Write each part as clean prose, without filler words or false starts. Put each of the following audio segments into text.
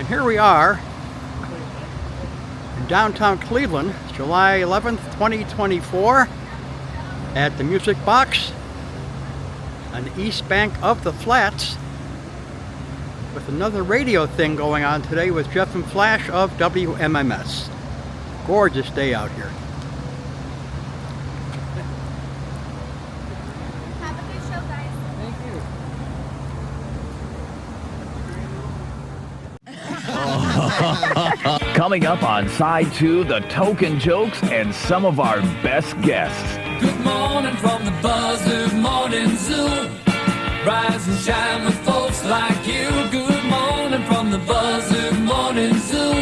And here we are in downtown Cleveland, July 11th, 2024, at the Music Box on the east bank of the Flats, with another radio thing going on today with Jeff and Phlash of WMMS. Gorgeous day out here. Have a good show, guys. Thank you. Coming up on side 2, the token jokes and some of our best guests. Good morning from the Buzzard Morning Zoo. Rise and shine with folks like you. Good morning from the Buzzard Morning Zoo.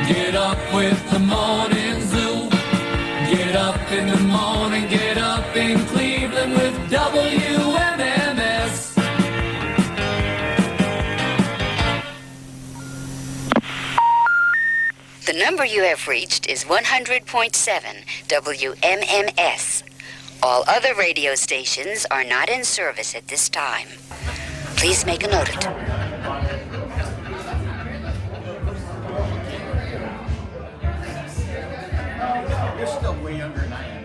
Get up with the morning zoo. Get up in the morning, get up in Cleveland with WMMS. The number you have reached is 100.7 WMMS. All other radio stations are not in service at this time. Please make a note of it. You're still way younger than I am.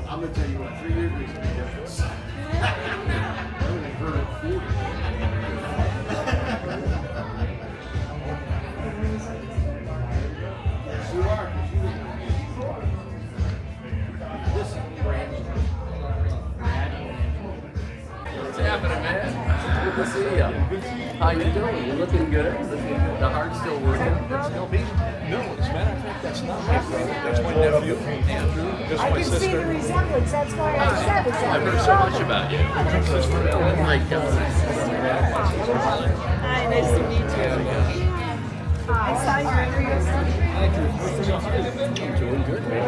I'm going to tell you what, 3 years makes a big difference. I only heard it 40. Yes, you are. What's happening, man? Good to see you. How you doing? You looking good? The heart's still working? That's still me? No, as a matter of fact, that's not my brother. That's my nephew, Andrew. This is my sister. See the resemblance, that's why I said it's I've heard so much about you. Oh my God. Hi, nice to meet you. I saw your interview. Doing good, man.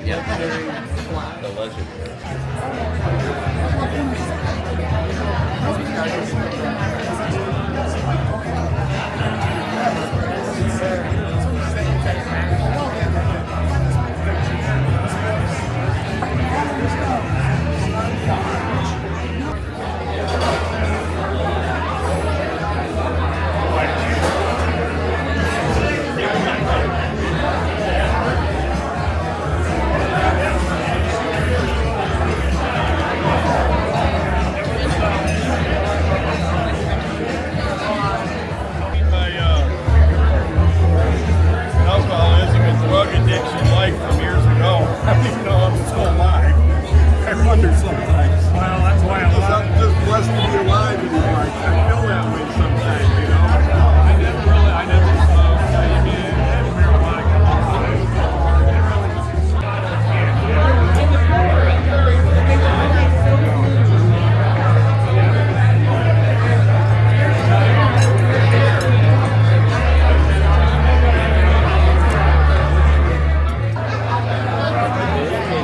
Yeah, the legend. Alcoholism and drug addiction life from years ago. I mean, I'm still alive. I wonder sometimes. Well, that's why I'm just blessed to be alive anymore. I feel that way sometimes, you know. I never smoked. I did marijuana.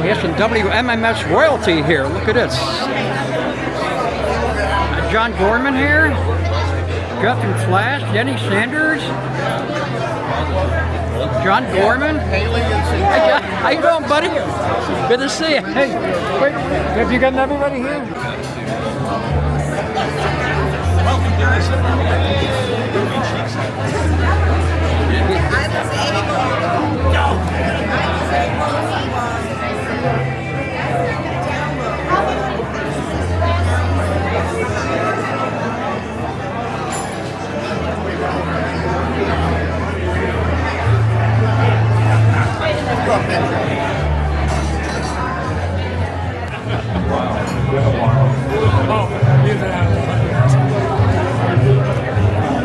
We have some WMMS royalty here. Look at this. John Gorman here. Jeff and Phlash. Jenny Sanders. John Gorman. Hey, John. How you doing, buddy? Good to see you. Hey, wait, have you gotten everybody here?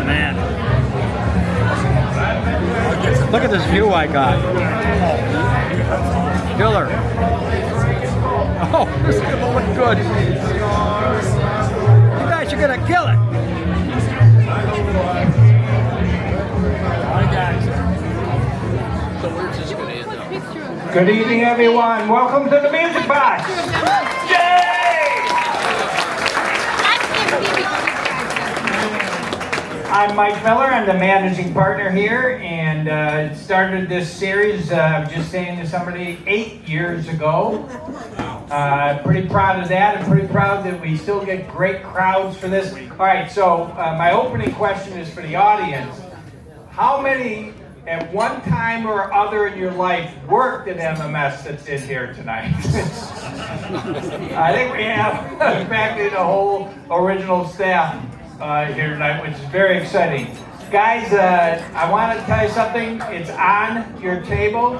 Man. Look at this view I got. Killer. Oh, this is gonna look good. You guys are gonna kill it. So where's this going to end up? Good evening, everyone. Welcome to the Music Box. Yay! I'm Mike Miller. I'm the managing partner here, and started this series, I was just saying to somebody, 8 years ago. Pretty proud of that. I'm pretty proud that we still get great crowds for this. All right, so my opening question is for the audience. How many, at one time or other in your life, worked at MMS that's in here tonight? I think we have, in fact, the whole original staff here tonight, which is very exciting. Guys, I want to tell you something. It's on your table.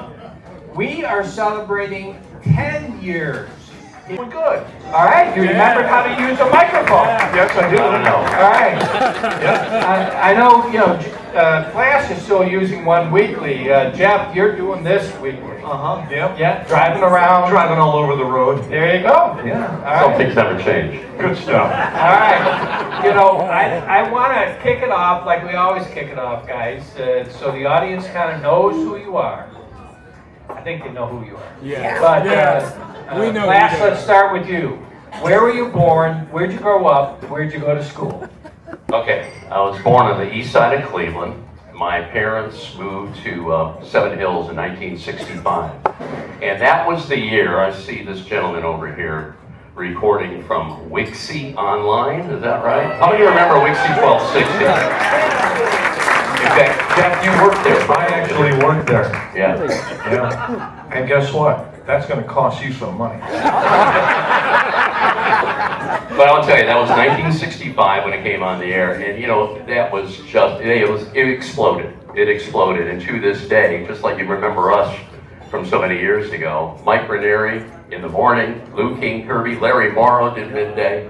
We are celebrating 10 years. We're good. All right, you remembered how to use a microphone. Yes, I do. All right. I know, Phlash is still using one weekly. Jeff, you're doing this weekly. Yep. Yeah, driving around. Driving all over the road. There you go. Yeah. All right. Some things never change. Good stuff. All right. I want to kick it off like we always kick it off, guys, so the audience kind of knows who you are. I think they know who you are. Yeah. But we know. Phlash, let's start with you. Where were you born? Where'd you grow up? Where'd you go to school? Okay, I was born on the east side of Cleveland. My parents moved to Seven Hills in 1965. And that was the year, I see this gentleman over here recording from Wixie Online, is that right? How many of you remember Wixie 1260? In fact, Jeff, you worked there. I actually worked there. Yeah. Yeah. And guess what? That's going to cost you some money. But I'll tell you, that was 1965 when it came on the air, and that was just, it exploded. It exploded, and to this day, just like you remember us from so many years ago, Mike Ranieri in the morning, Lou King Kirby, Larry Morrow did midday,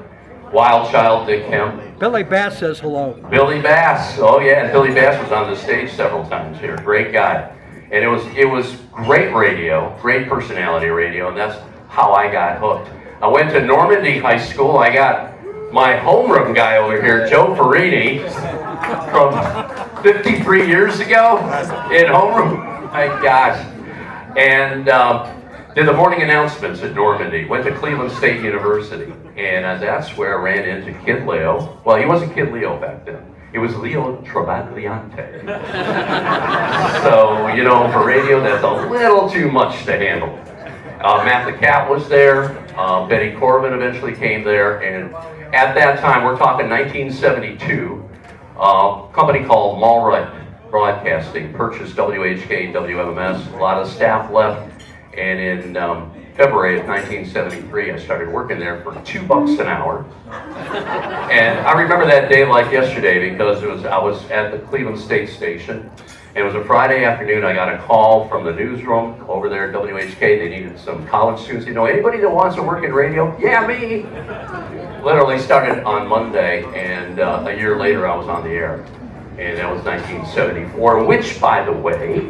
Wild Child Dick Kemp. Billy Bass says hello. Billy Bass, oh yeah, and Billy Bass was on the stage several times here, great guy. And it was great radio, great personality radio, and that's how I got hooked. I went to Normandy High School. I got my homeroom guy over here, Joe Farini, from 53 years ago in homeroom. My gosh. And did the morning announcements at Normandy. Went to Cleveland State University. And that's where I ran into Kid Leo. Well, he wasn't Kid Leo back then. It was Leo Travagliante. So, for radio, that's a little too much to handle. Matt the Cat was there. Betty Corbin eventually came there. And at that time, we're talking 1972, a company called Mallrite Broadcasting purchased WHK, WMMS. A lot of staff left. And in February of 1973, I started working there for $2 an hour. And I remember that day like yesterday because I was at the Cleveland State Station. And it was a Friday afternoon. I got a call from the newsroom over there at WHK. They needed some college students. Anybody that wants to work in radio? Yeah, me. Literally started on Monday, and a year later I was on the air. And that was 1974, which, by the way,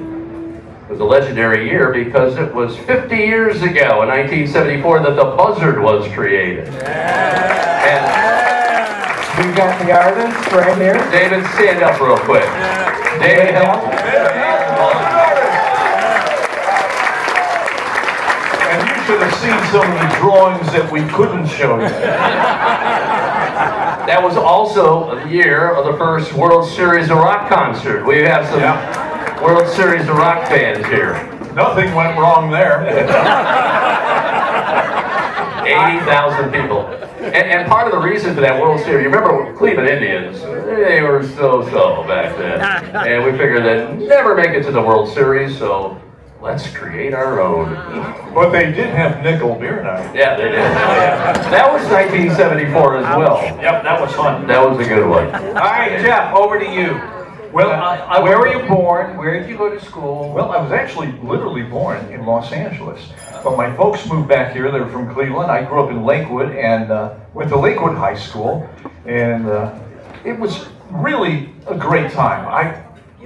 was a legendary year because it was 50 years ago in 1974 that the Buzzard was created. And We got the artist right here. David, stand up real quick. David, help. And you should have seen some of the drawings that we couldn't show you. That was also the year of the first World Series of Rock concert. We have some World Series of Rock fans here. Nothing went wrong there. 80,000 people. And part of the reason for that World Series, you remember Cleveland Indians, they were so back then. And we figured they'd never make it to the World Series, so let's create our own. But they did have nickel beer night. Yeah, they did. Yeah. That was 1974 as well. Yep, that was fun. That was a good one. All right, Jeff, over to you. Well, where were you born? Where did you go to school? Well, I was actually literally born in Los Angeles. But my folks moved back here. They were from Cleveland. I grew up in Lakewood and went to Lakewood High School. And it was really a great time. I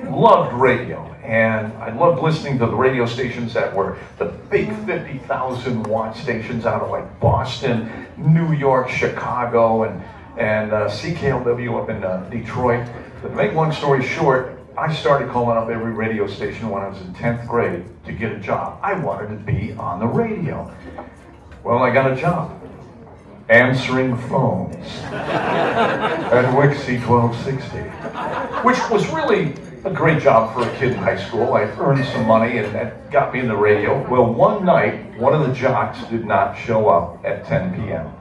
loved radio. And I loved listening to the radio stations that were the big 50,000 watt stations out of like Boston, New York, Chicago, and CKLW up in Detroit. But to make long story short, I started calling up every radio station when I was in 10th grade to get a job. I wanted to be on the radio. Well, I got a job answering phones at Wixie 1260. which was really a great job for a kid in high school. I earned some money and that got me in the radio. Well, one night, one of the jocks did not show up at 10 p.m.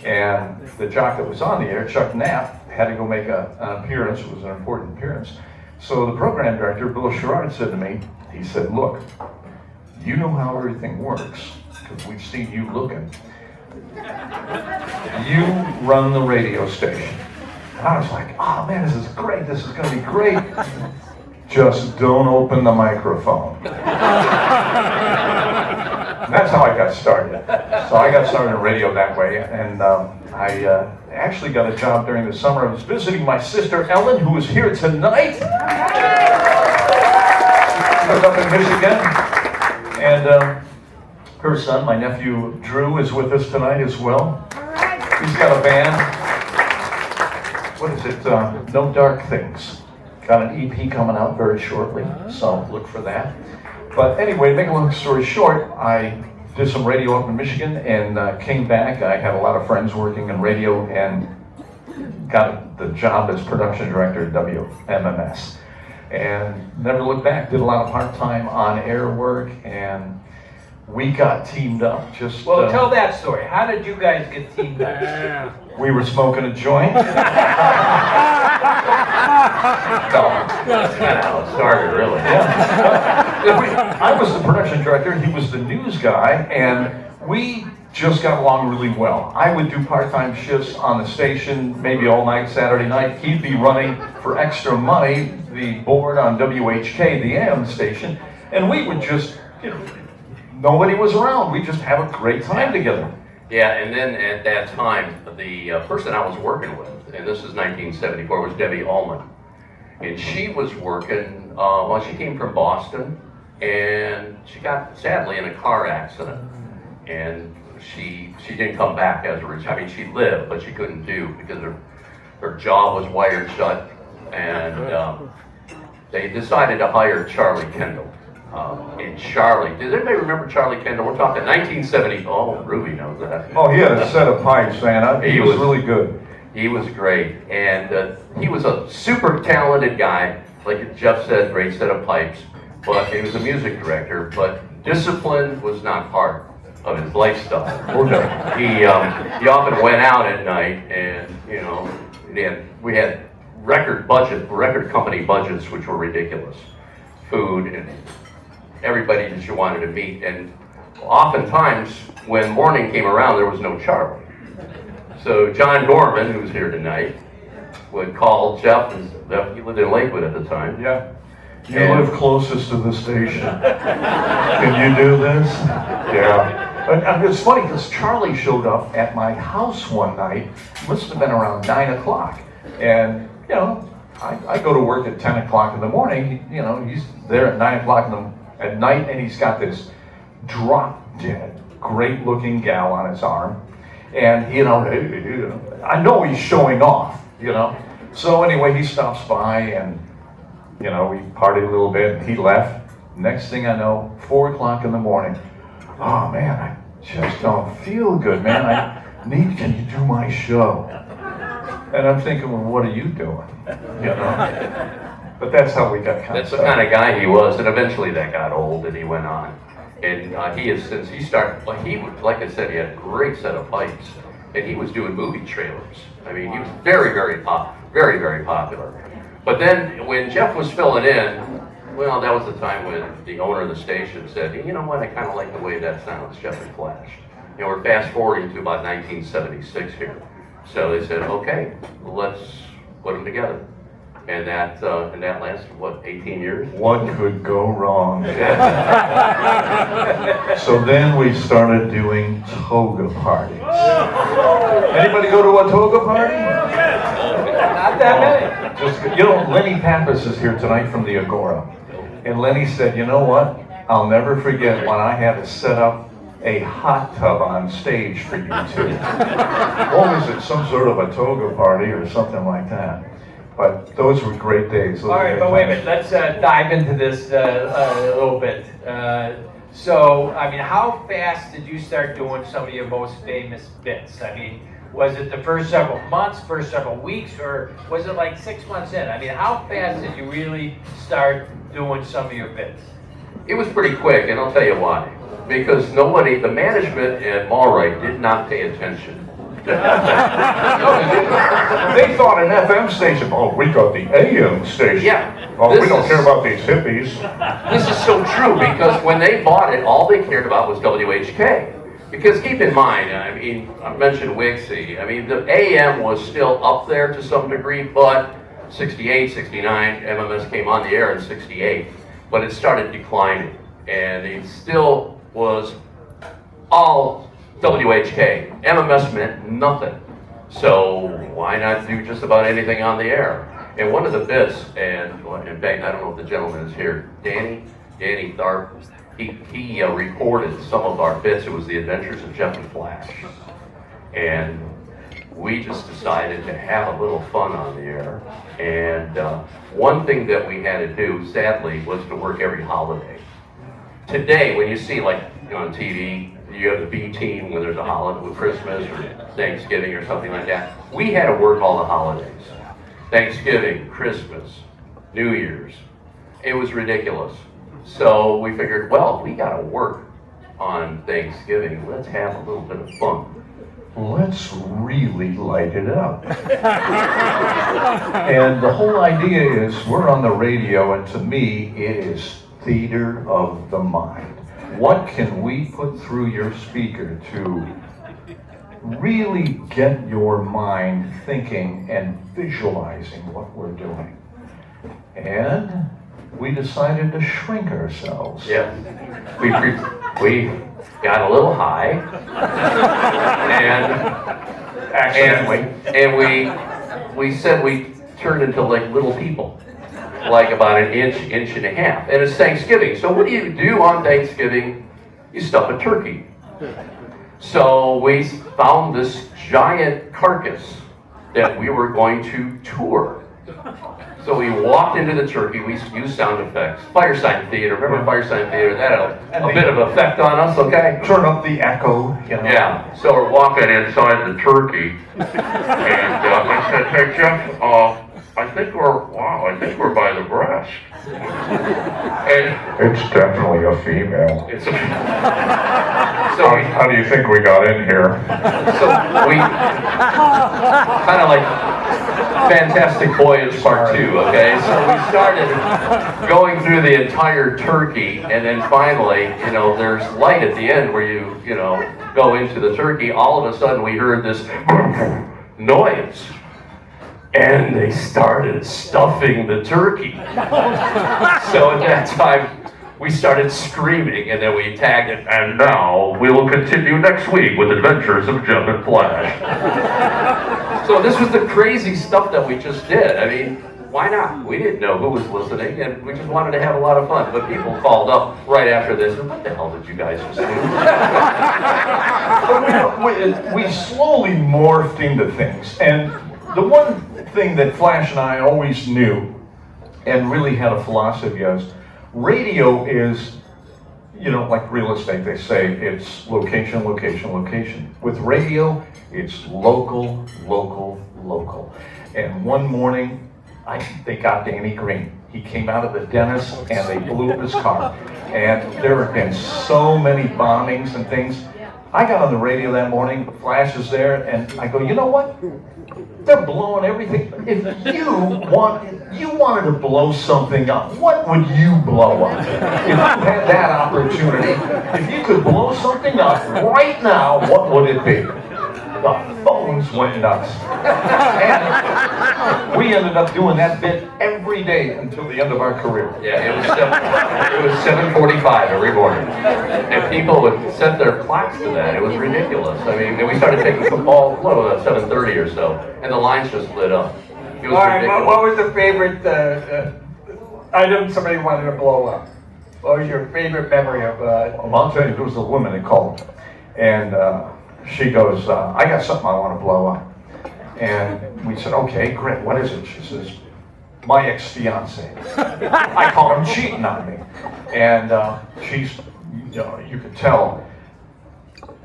And the jock that was on the air, Chuck Knapp, had to go make an appearance. It was an important appearance. So the program director, Bill Sherrard, said to me, he said, look, you know how everything works, because we've seen you looking. You run the radio station. And I was like, oh man, this is great, this is gonna be great. Just don't open the microphone. That's how I got started. So I got started in radio that way, and I actually got a job during the summer. I was visiting my sister Ellen, who is here tonight. She was up in Michigan. And her son, my nephew Drew, is with us tonight as well. He's got a band. What is it? No Dark Things. Got an EP coming out very shortly, so look for that. But anyway, to make a long story short, I did some radio up in Michigan and came back. I had a lot of friends working in radio and got the job as production director at WMMS. And never looked back, did a lot of part-time on-air work, and we got teamed up. Well, tell that story. How did you guys get teamed up? We were smoking a joint. That's kind of how it started, really. Yeah. I was the production director, he was the news guy, and we just got along really well. I would do part-time shifts on the station, maybe all night, Saturday night. He'd be running for extra money the board on WHK, the AM station, and we would just, nobody was around. We just have a great time together. Yeah, and then at that time, the person I was working with, and this is 1974, was Debbie Allman. And she was working, well, she came from Boston, and she got, sadly, in a car accident. And she didn't come back as a result. I mean, she lived, but she couldn't do, because her jaw was wired shut. And they decided to hire Charlie Kendall. And Charlie, does anybody remember Charlie Kendall? We're talking 1970. Oh, Ruby knows that. Oh, he had a set of pipes, man. He was really good. He was great, and he was a super talented guy. Like Jeff said, great set of pipes. But he was a music director. But discipline was not part of his lifestyle. He often went out at night, and we had record company budgets, which were ridiculous. Food and everybody that you wanted to meet, and oftentimes when morning came around, there was no Charlie. So John Gorman, who's here tonight, would call Jeff, and he lived in Lakewood at the time. Yeah. You live closest to the station. Can you do this? Yeah. And it's funny because Charlie showed up at my house one night. It must have been around 9 o'clock. And, I go to work at 10 o'clock in the morning. He's there at 9 o'clock at night, and he's got this drop-dead, great-looking gal on his arm. And, I know he's showing off, So anyway, he stops by, and, we partied a little bit, and he left. Next thing I know, 4 o'clock in the morning. Oh, man, I just don't feel good, man. Can you do my show? And I'm thinking, well, what are you doing? But that's how we got That's the kind of guy he was, and eventually that got old, and he went on. And he has, since he started, like I said, he had a great set of pipes, and he was doing movie trailers. I mean, he was very, very popular. But then when Jeff was filling in, well, that was the time when the owner of the station said, you know what, I kind of like the way that sounds, Jeff and Phlash. We're fast forwarding to about 1976 here. So they said, okay, let's put them together. And that lasted, 18 years? What could go wrong? So then we started doing toga parties. Anybody go to a toga party? Not that many. Lenny Pappas is here tonight from the Agora. And Lenny said, you know what? I'll never forget when I had to set up a hot tub on stage for you two. What was it? Some sort of a toga party or something like that. But those were great days. All right, but wait a minute. Let's dive into this a little bit. So, I mean, how fast did you start doing some of your most famous bits? I mean, was it the first several months, first several weeks, or was it like 6 months in? I mean, how fast did you really start doing some of your bits? It was pretty quick, and I'll tell you why. Because nobody, the management at Mallray did not pay attention. They thought an FM station, oh, we got the AM station. Yeah. Oh, we don't care about these hippies. This is so true, because when they bought it, all they cared about was WHK. Because keep in mind, I mean, I mentioned Wixie. I mean, the AM was still up there to some degree, but 68, 69, MMS came on the air in 68, but it started declining. And it still was all WHK. MMS meant nothing. So why not do just about anything on the air? And one of the bits, and in fact, I don't know if the gentleman is here, Danny Tharp, he recorded some of our bits. It was the adventures of Jeff and Phlash. And we just decided to have a little fun on the air. And one thing that we had to do, sadly, was to work every holiday. Today, when you see, like, on TV, you have the B team when there's a holiday, with Christmas or Thanksgiving or something like that. We had to work all the holidays. Thanksgiving, Christmas, New Year's. It was ridiculous. So we figured, well, we got to work on Thanksgiving. Let's have a little bit of fun. Let's really light it up. And the whole idea is we're on the radio, and to me, it is theater of the mind. What can we put through your speaker to really get your mind thinking and visualizing what we're doing? And we decided to shrink ourselves. Yeah. We got a little high. And Accidentally. And we said we turned into like little people. Like about an inch and a half. And it's Thanksgiving. So what do you do on Thanksgiving? You stuff a turkey. So we found this giant carcass that we were going to tour. So we walked into the turkey, we used sound effects. Firesign Theater, remember Firesign Theater? That had a bit of effect on us, okay? Turn up the echo, you know. Yeah, so we're walking inside the turkey. And I said, hey Jeff, I think we're by the breast. And It's definitely a female. it's How do you think we got in here? So we kind of like Fantastic Voyage Part 2, okay? So we started going through the entire turkey, and then finally, you know, there's light at the end where you go into the turkey. All of a sudden we heard this noise. And they started stuffing the turkey. So at that time, we started screaming, and then we tagged it, and now we will continue next week with Adventures of Jeff and Phlash. So this was the crazy stuff that we just did. I mean, why not? We didn't know who was listening, and we just wanted to have a lot of fun. But people called up right after this, and what the hell did you guys just do? We slowly morphed into things, and the one thing that Flash and I always knew and really had a philosophy is radio is, you know, like real estate, they say it's location, location, location. With radio, it's local, local, local. And one morning, they got Danny Green. He came out of the dentist and they blew up his car. And there have been so many bombings and things. I got on the radio that morning, Flash is there, and I go, you know what? They're blowing everything. If you wanted to blow something up, what would you blow up? If you had that opportunity, if you could blow something up right now, what would it be? The phones went nuts. And we ended up doing that bit every day until the end of our career. Yeah, it was 7:45 every morning. And people would set their clocks to that. It was ridiculous. I mean, and we started taking football, about 7:30 or so, and the lines just lit up. It was All right, ridiculous. what was the favorite item somebody wanted to blow up? What was your favorite memory of? I'll tell you, there was a woman that called, and she goes, I got something I want to blow up. And we said, okay, great, what is it? She says, my ex-fiance. I call him cheating on me. And she's you could tell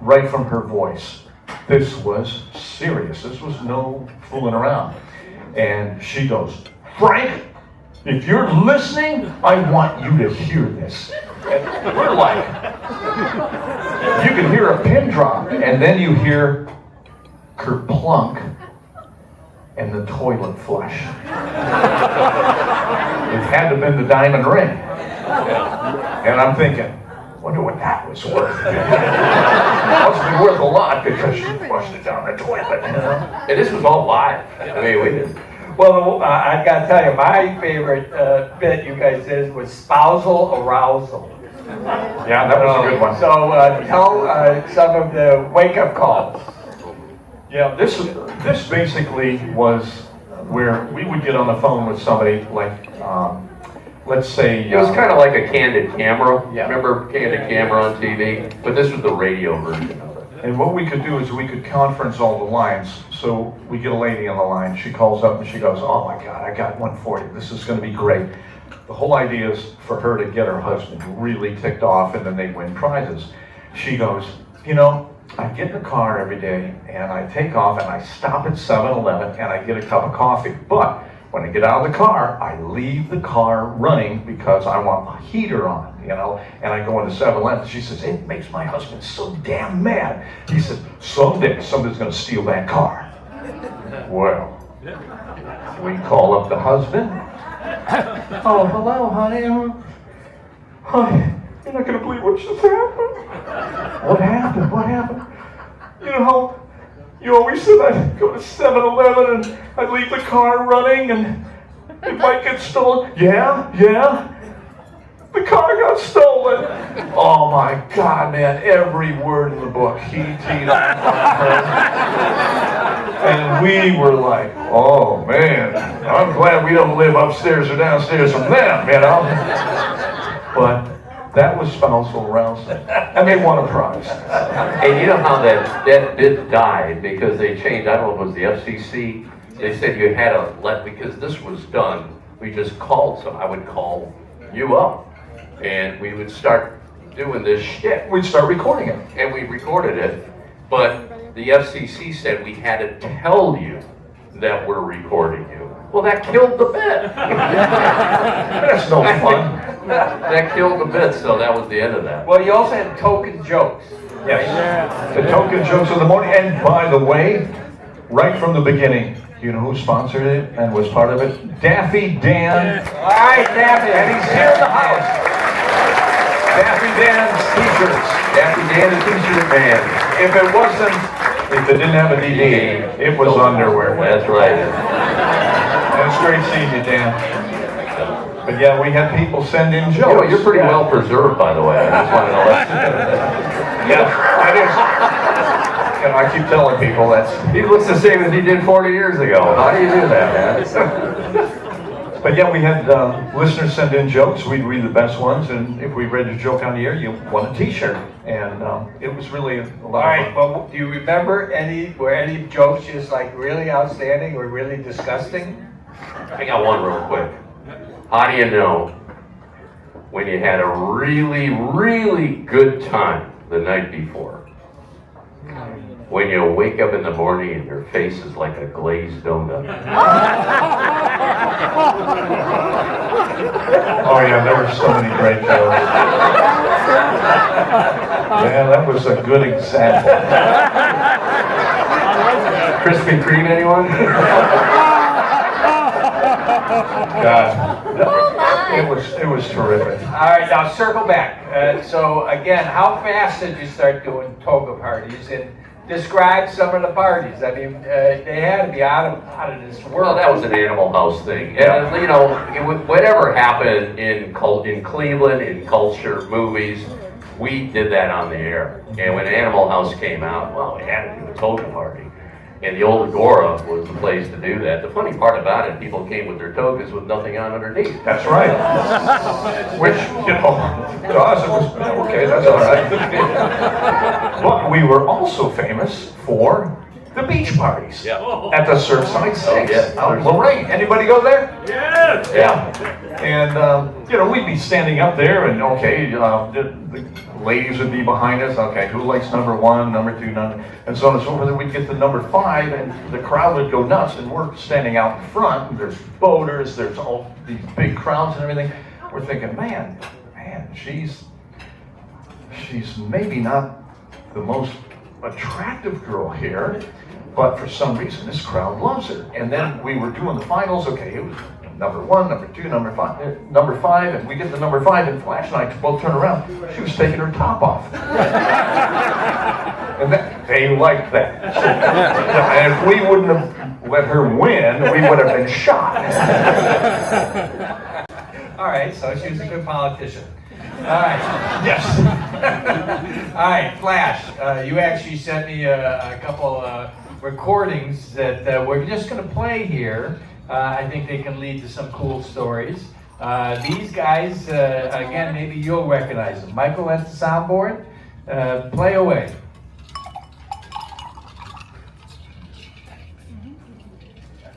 right from her voice, this was serious. This was no fooling around. And she goes, Frank, if you're listening, I want you to hear this. And we're like, you can hear a pin drop, and then you hear kerplunk and the toilet flush. It had to have been the diamond ring. And I'm thinking, wonder what that was worth. Must be worth a lot because she flushed it down the toilet. And this was all live. I mean, we did. Well, I gotta tell you, my favorite bit you guys did was spousal arousal. Yeah, that was a good one. So tell some of the wake-up calls. Yeah, this basically was where we would get on the phone with somebody like, let's say... It was kind of like a candid camera. Yeah. Remember candid camera on TV? But this was the radio version of it. And what we could do is we could conference all the lines. So we get a lady on the line. She calls up and she goes, oh my God, I got one for you. This is going to be great. The whole idea is for her to get her husband really ticked off, and then they win prizes. She goes, you know, I get in the car every day and I take off and I stop at 7-Eleven and I get a cup of coffee. But when I get out of the car, I leave the car running because I want the heater on, you know, and I go into 7-Eleven. She says, it makes my husband so damn mad. He said, someday somebody's going to steal that car. Well, we call up the husband. Oh, hello, honey. Honey, you're not going to believe what just happened. What happened? What happened? You know how you always said I'd go to 7-Eleven and I'd leave the car running and it might get stolen. Yeah. The car got stolen. Oh my God, man, every word in the book, he teed up on her. And we were like, oh man, I'm glad we don't live upstairs or downstairs from them, you know? But that was spousal arousal. And they won a prize. And you know how that bit died because they changed, I don't know if it was the FCC, they said you had to let, because this was done, we just called I would call you up and we would start doing this shit. We'd start recording it. And we recorded it, but the FCC said we had to tell you that we're recording you. Well, that killed the bit. That's no fun. That killed the bit, so that was the end of that. Well, you also had token jokes. Yes. Yeah. The token jokes of the morning. And by the way, right from the beginning, you know who sponsored it and was part of it? Daffy Dan. All right, Daffy. And he's here in the house. Daffy Dan's t-shirts. Daffy Dan, the t-shirt man. If it didn't have a DD, it was underwear. That's right. It's great seeing you, Dan. But yeah, we had people send in jokes. You know, you're pretty well preserved, by the way. I just wanted to let you know. Yeah, that is. And I keep telling people he looks the same as he did 40 years ago. How do you do that, man? But yeah, we had listeners send in jokes. We'd read the best ones, and if we read your joke on the air, you won a T-shirt. And it was really a lot of fun. All right, well, do you remember were any jokes just like really outstanding or really disgusting? I got one real quick. How do you know when you had a really, really good time the night before? When you wake up in the morning and your face is like a glazed donut. Oh yeah, there were so many great jokes. Yeah, that was a good example. Krispy Kreme, anyone? God, it was terrific. All right, now circle back. So again, how fast did you start doing toga parties? And describe some of the parties. I mean, they had to be out of this world. Well, that was an Animal House thing. And, you know, whatever happened in Cleveland, in culture, movies, we did that on the air. And when Animal House came out, well, we had to do a toga party. And the old Agora was the place to do that. The funny part about it, people came with their togas with nothing on underneath. That's right. Which, you know, to us it was, okay, that's all right. But we were also famous for the beach parties at the Surfside 6 out in Lorraine. Anybody go there? Yes! Yeah. And, you know, we'd be standing up there and okay, the ladies would be behind us. Okay, who likes number 1, number 2, and so on and so forth. Then we'd get to number 5 and the crowd would go nuts and we're standing out in front and there's voters, there's all these big crowds and everything. We're thinking, man, she's maybe not the most attractive girl here, but for some reason this crowd loves her. And then we were doing the finals. Okay, it was number 1, number 2, number 5, and we get to number 5, and Phlash and I both turn around. She was taking her top off. And they liked that. And if we wouldn't have let her win, we would have been shot. All right, so she was a good politician. All right. Yes. All right, Phlash, you actually sent me a couple recordings that we're just going to play here. I think they can lead to some cool stories. These guys, again, maybe you'll recognize them. Michael at the soundboard. Play away.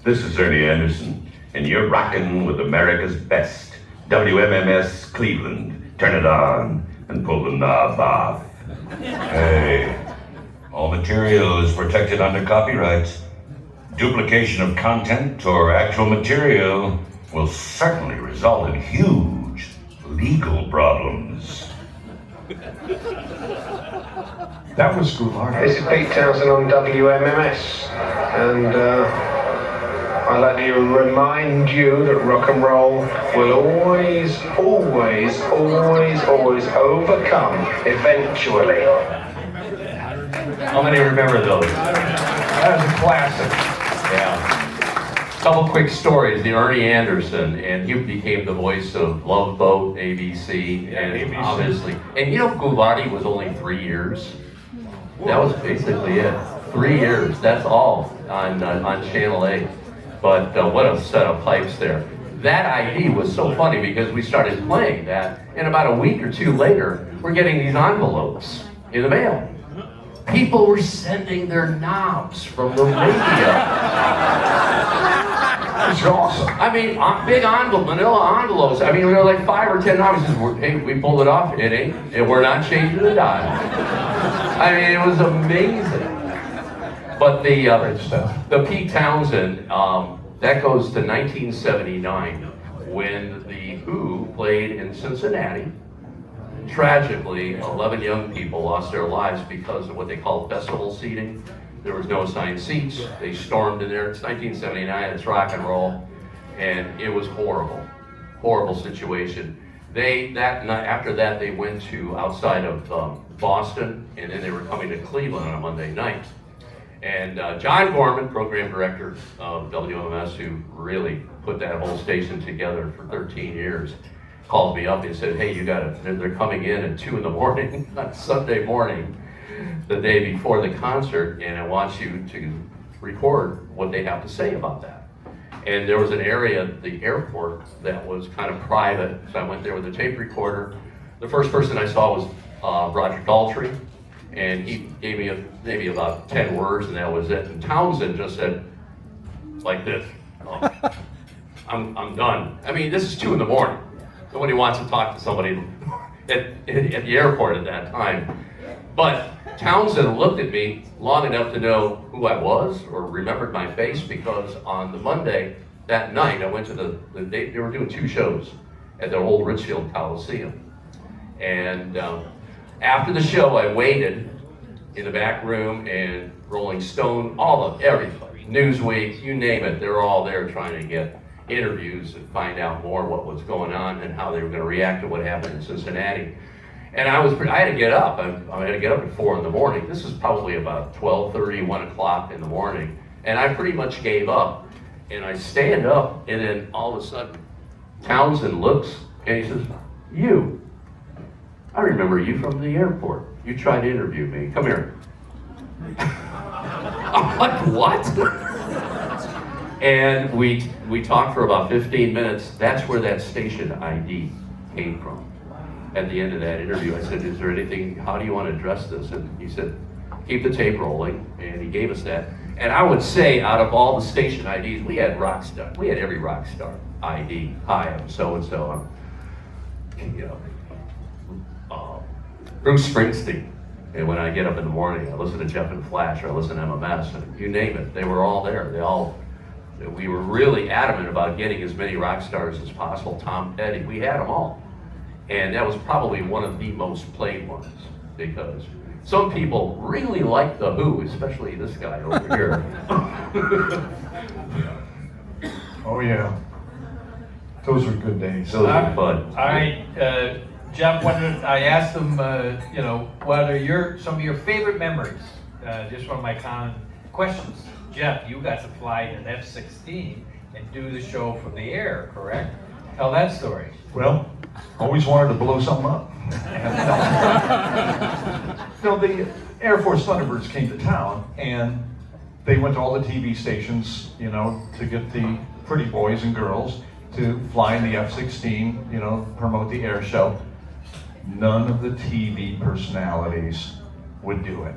This is Ernie Anderson, and you're rocking with America's best. WMMS Cleveland. Turn it on and pull the knob off. Hey, all material is protected under copyright. Duplication of content or actual material will certainly result in huge legal problems. That was Goulart. This is Pete Townsend on WMMS, and I'd like to remind you that rock and roll will always, always, always, always overcome eventually. How many remember those? That was a classic. Yeah. Couple quick stories. The Ernie Anderson, and he became the voice of Love Boat, ABC, and ABC. Obviously. And you know, Goulart was only 3 years. That was basically it. 3 years. That's all on Channel 8. But what a set of pipes there. That ID was so funny because we started playing that, and about a week or 2 later, we're getting these envelopes in the mail. People were sending their knobs from the radio. That's awesome. I mean, big envelope, manila envelopes. I mean, we were like 5 or 10 knobs. Hey, we pulled it off. It ain't, and we're not changing the dial. I mean, it was amazing. But the Pete Townsend, that goes to 1979 when the Who played in Cincinnati. Tragically, 11 young people lost their lives because of what they call festival seating. There was no assigned seats. They stormed in there. It's 1979. It's rock and roll, and it was horrible, horrible situation. After that, they went to outside of Boston, and then they were coming to Cleveland on a Monday night. And John Gorman, program director of WMMS, who really put that whole station together for 13 years, called me up and said, hey, they're coming in at 2 in the morning on Sunday morning, the day before the concert, and I want you to record what they have to say about that. And there was an area at the airport that was kind of private, so I went there with a tape recorder. The first person I saw was Roger Daltrey, and he gave me maybe about 10 words, and that was it. And Townsend just said, like this, I'm done. I mean, this is 2 in the morning. Nobody wants to talk to somebody at the airport at that time. But Townsend looked at me long enough to know who I was or remembered my face, because on the Monday, that night, I went to they were doing 2 shows at the old Richfield Coliseum. And after the show, I waited in the back room, and Rolling Stone, everybody, Newsweek, you name it, they're all there trying to get interviews and find out more what was going on and how they were going to react to what happened in Cincinnati. And I had to get up. I had to get up at 4 in the morning. This is probably about 12:30, 1 o'clock in the morning. And I pretty much gave up. And I stand up, and then all of a sudden, Townsend looks, and he says, you. I remember you from the airport. You tried to interview me. Come here. I'm like, what? And we talked for about 15 minutes. That's where that station ID came from. At the end of that interview, I said, is there anything, how do you want to address this? And he said, keep the tape rolling. And he gave us that. And I would say, out of all the station IDs, we had rock star. We had every rock star ID. Hi, I'm so-and-so. I'm Bruce Springsteen. And when I get up in the morning, I listen to Jeff and Phlash, or I listen to MMS, and you name it, they were all there. We were really adamant about getting as many rock stars as possible. Tom Petty, we had them all. And that was probably one of the most played ones, because some people really like The Who, especially this guy over here. Oh yeah, those were good days. Those were fun. All right, Jeff, I asked them, what are some of your favorite memories? Just one of my common questions. Jeff, you got to fly in an F-16 and do the show from the air, correct? Tell that story. Well, always wanted to blow something up. The Air Force Thunderbirds came to town, and they went to all the TV stations, to get the pretty boys and girls to fly in the F-16, promote the air show. None of the TV personalities would do it.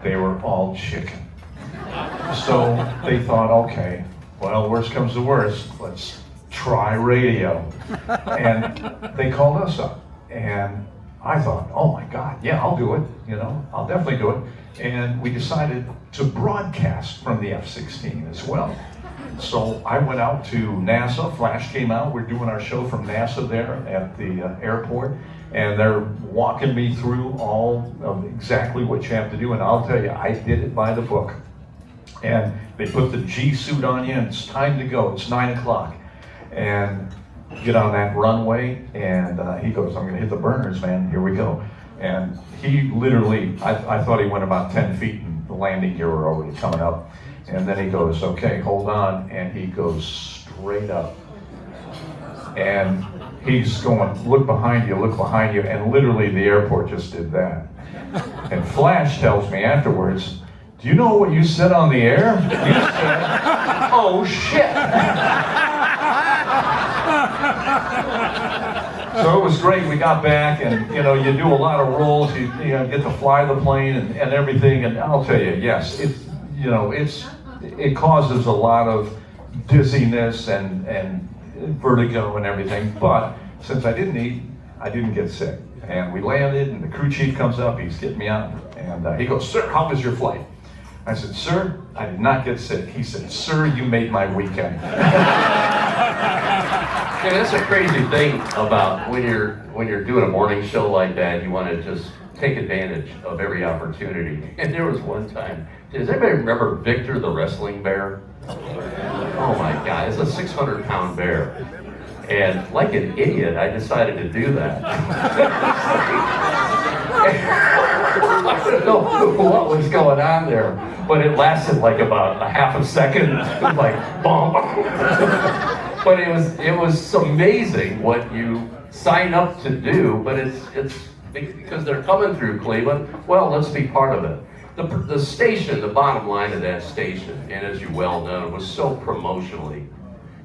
They were all chicken. So they thought, okay, well, worst comes to worst, let's try radio. And they called us up. And I thought, oh my God, yeah, I'll do it. I'll definitely do it. And we decided to broadcast from the F-16 as well. So I went out to NASA. Phlash came out. We're doing our show from NASA there at the airport. And they're walking me through all of exactly what you have to do. And I'll tell you, I did it by the book. And they put the G suit on you, and it's time to go. It's 9 o'clock. And get on that runway, and he goes, I'm going to hit the burners, man. Here we go. And he literally, I thought he went about 10 feet, and the landing gear were already coming up. And then he goes, okay, hold on. And he goes straight up. And he's going, look behind you, and literally the airport just did that. And Phlash tells me afterwards, do you know what you said on the air? You said, oh shit. So it was great. We got back, and you do a lot of rolls. You get to fly the plane and everything. And I'll tell you, yes, it causes a lot of dizziness and vertigo and everything. But since I didn't eat, I didn't get sick. And we landed, and the crew chief comes up. He's getting me out, and he goes, "Sir, how was your flight?" I said, "Sir, I did not get sick." He said, "Sir, you made my weekend." Yeah, that's a crazy thing about when you're doing a morning show like that. You want to just take advantage of every opportunity. And there was one time. Does anybody remember Victor the wrestling bear? Oh my God, it's a 600-pound bear. And like an idiot, I decided to do that. I don't know what was going on there, but it lasted like about a half a second. It was like, boom. But it was amazing what you sign up to do, but it's because they're coming through Cleveland. Well, let's be part of it. The station, the bottom line of that station, and as you well know, was so promotionally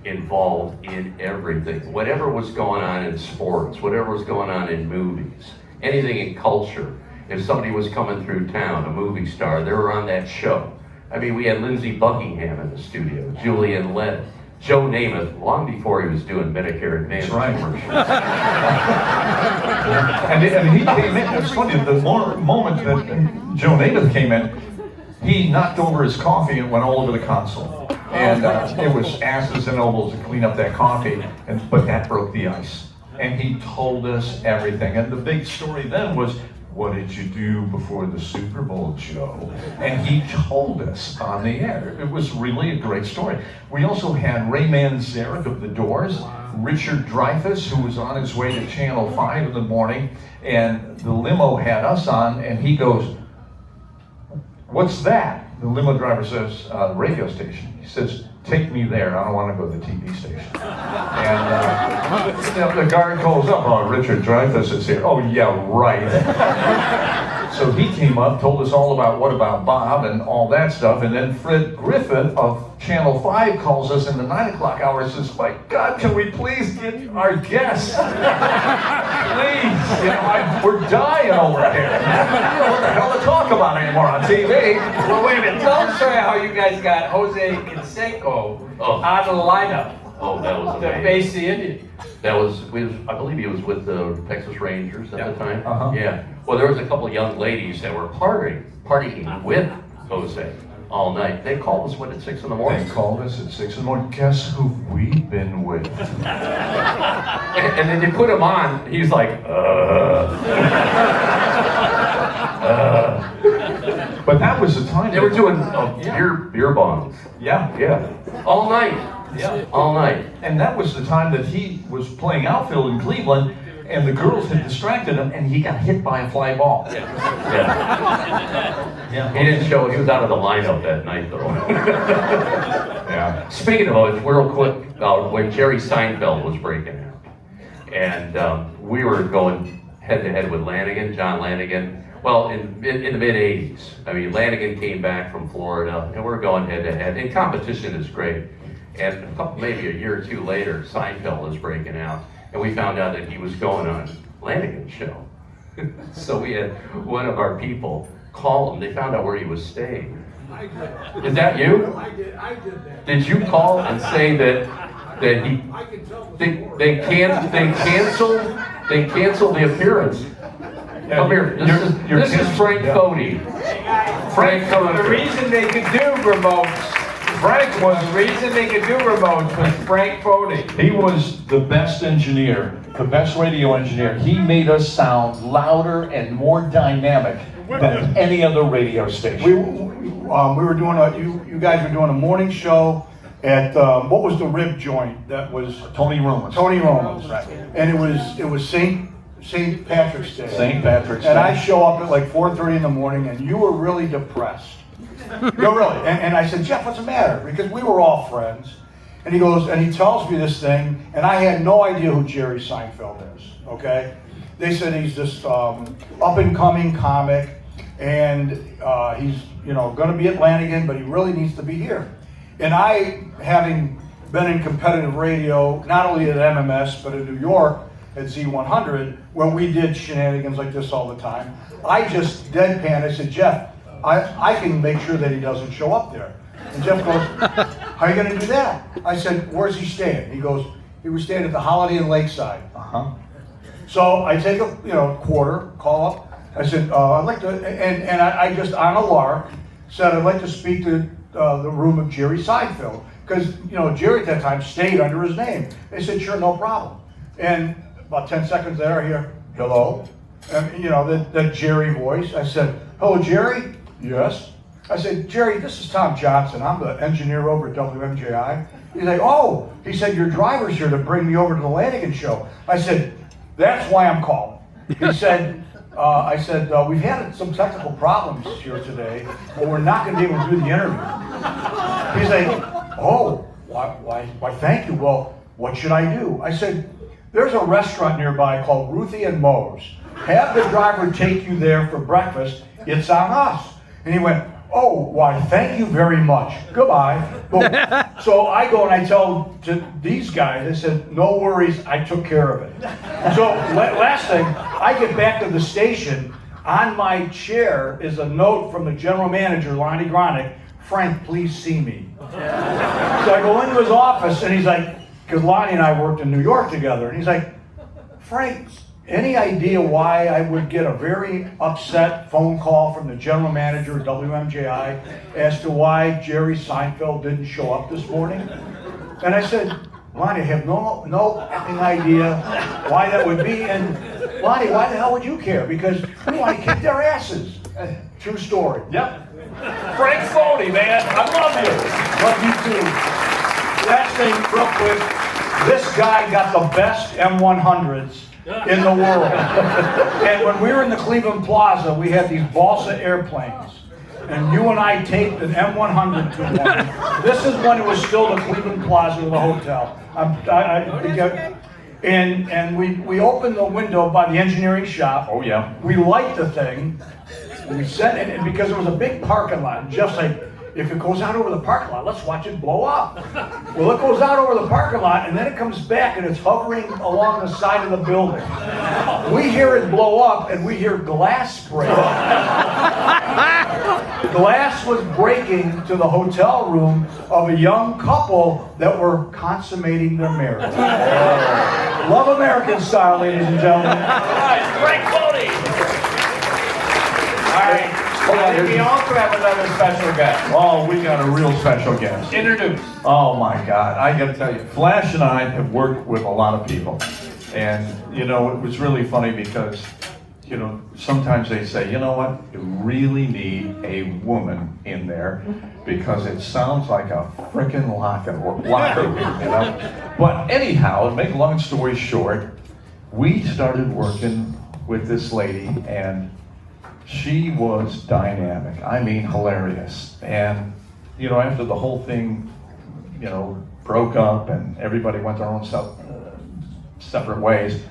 involved in everything. Whatever was going on in sports, whatever was going on in movies, anything in culture. If somebody was coming through town, a movie star, they were on that show. I mean, we had Lindsey Buckingham in the studio, Julian Lennon, Joe Namath, long before he was doing Medicare Advantage commercials. and he came in, it's funny, the moment that Joe Namath came in, he knocked over his coffee and went all over the console. And it was asses and elbows to clean up that coffee, but that broke the ice. And he told us everything. And the big story then was, what did you do before the Super Bowl, Joe? And he told us on the air. It was really a great story. We also had Ray Manzarek of The Doors, Richard Dreyfuss, who was on his way to Channel 5 in the morning, and the limo had us on, and he goes, "What's that?" The limo driver says, "The radio station." He says, "Take me there. I don't want to go to the TV station." And the guard calls up, "Oh, Richard Dreyfuss is here." "Oh, yeah, right." So he came up, told us all about What About Bob and all that stuff. And then Fred Griffith of Channel 5 calls us in the 9 o'clock hour and says, "My God, can we please get our guests? Please, we're dying over here. I don't know what the hell to talk about anymore on TV." Well, wait a minute. Tell us how you guys got Jose Canseco out of the lineup. Oh, that was To amazing. face the Indian. That was, I believe he was with the Texas Rangers at the time. Uh-huh. Yeah. Well, there was a couple of young ladies that were partying with Jose all night. They called us when at 6 in the morning. They called us at 6 in the morning. Guess who we've been with? And then they put him on. He's like, But that was the time. They were doing beer bongs. Yeah. Yeah. All night. Yeah. All night. And that was the time that he was playing outfield in Cleveland, and the girls had distracted him, and he got hit by a fly ball. Yeah. He didn't show. He was out of the lineup that night, though. Yeah. Speaking of it, real quick, when Jerry Seinfeld was breaking out, and we were going head-to-head with Lanigan, John Lanigan. Well, in the mid-'80s, I mean, Lanigan came back from Florida, and we're going head-to-head. And competition is great. And maybe a year or two later, Seinfeld is breaking out, and we found out that he was going on Lanigan's show. So we had one of our people call him. They found out where he was staying. I did. Is that you? I did that. Did you call and say that he I can tell the story. they canceled the appearance? Come here. This is Frank Cody. Frank The Cody. reason they could do remotes, Frank was the reason they could do remotes was Frank Fody. He was the best engineer, the best radio engineer. He made us sound louder and more dynamic than any other radio station. We were doing you guys were doing a morning show at what was the rib joint that was Tony Roman's. Tony Roman's, right? And it was St. Patrick's Day. St. Patrick's Day. And I show up at like 4:30 in the morning, and you were really depressed. No, really. And I said, Jeff, what's the matter? Because we were all friends. And he goes, and he tells me this thing, and I had no idea who Jerry Seinfeld is. Okay, they said he's this up-and-coming comic, and he's going to be at Lanigan, but he really needs to be here. And I, having been in competitive radio, not only at MMS but in New York at Z100, where we did shenanigans like this all the time, I just deadpan. I said, Jeff, I can make sure that he doesn't show up there. And Jeff goes, how are you going to do that? I said, where's he staying? He goes, he was staying at the Holiday Inn Lakeside. So I take a quarter, call up. I said, I'd like to, and I just on a lark said I'd like to speak to the room of Jerry Seinfeld, because Jerry at that time stayed under his name. They said, sure, no problem. And about 10 seconds later, I hear, hello, and that Jerry voice. I said, hello, Jerry. Yes. I said, Jerry, this is Tom Johnson. I'm the engineer over at WMJI. He's like, oh, he said, your driver's here to bring me over to the Lanigan show. I said, that's why I'm calling. He said, I said, we've had some technical problems here today, but we're not going to be able to do the interview. He's like, oh, why, thank you. Well, what should I do? I said, there's a restaurant nearby called Ruthie and Moe's. Have the driver take you there for breakfast. It's on us. And he went, oh, why, thank you very much. Goodbye. Boom. So I go and I tell to these guys, I said, no worries, I took care of it. So last thing, I get back to the station. On my chair is a note from the general manager, Lonnie Gronick, Frank, please see me. So I go into his office and he's like, because Lonnie and I worked in New York together, and he's like, Frank, any idea why I would get a very upset phone call from the general manager of WMJI as to why Jerry Seinfeld didn't show up this morning? And I said, Lonnie, I have no effing idea why that would be. And Lonnie, why the hell would you care? Because we want to kick their asses. True story. Yep. Frank Fody, man. I love you. Love you too. Last thing, real quick. This guy got the best M100s in the world. And when we were in the Cleveland Plaza, we had these balsa airplanes. And you and I taped an M100 to one. This is when it was still the Cleveland Plaza of the hotel. And we opened the window by the engineering shop. Oh, yeah. We light the thing. And we set it, and because there was a big parking lot. And Jeff's like, if it goes out over the parking lot, let's watch it blow up. Well, it goes out over the parking lot, and then it comes back, and it's hovering along the side of the building. We hear it blow up, and we hear glass break. Glass was breaking to the hotel room of a young couple that were consummating their marriage. Love American style, ladies and gentlemen. Frank Cody. All right. We also have another special guest. Oh, we got a real special guest. Introduce. Oh my God, I gotta tell you, Phlash and I have worked with a lot of people. And, you know, it was really funny because, you know, sometimes they say, you know what, you really need a woman in there because it sounds like a frickin' locker room, you know? But anyhow, to make a long story short, we started working with this lady and she was dynamic. I mean, hilarious. And, you know, after the whole thing, you know, broke up and everybody went their own separate ways,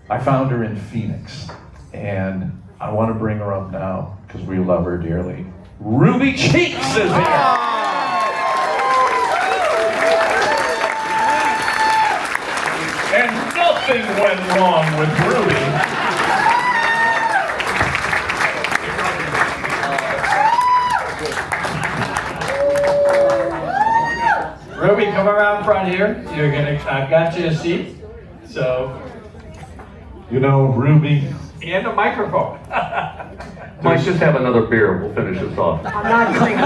I found her in Phoenix. And I want to bring her up now because we love her dearly. Ruby Cheeks is here. And nothing went wrong with Ruby. Ruby, come around front here. I've got you a seat. So. You know, Ruby. And a microphone. Let's just have another beer. We'll finish this off. I'm not drinking.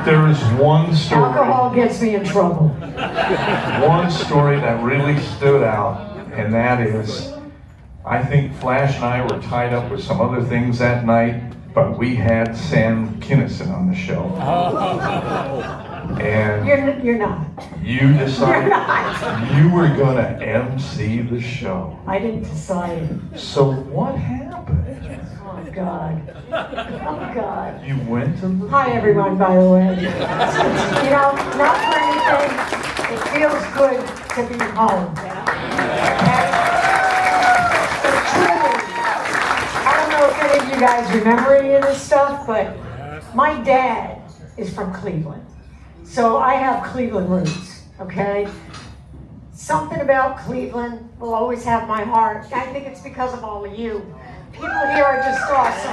There is one story. Alcohol gets me in trouble. One story that really stood out, and that is, I think Phlash and I were tied up with some other things that night, but we had Sam Kinison on the show. And You're not. you decided You're not. you were gonna MC the show. I didn't decide. So what happened? Oh God. Oh God. You went to the... Hi everyone, by the way. You know, not for anything. It feels good to be home. I don't know if any of you guys remember any of this stuff, but my dad is from Cleveland. So I have Cleveland roots, okay? Something about Cleveland will always have my heart. I think it's because of all of you. People here are just awesome.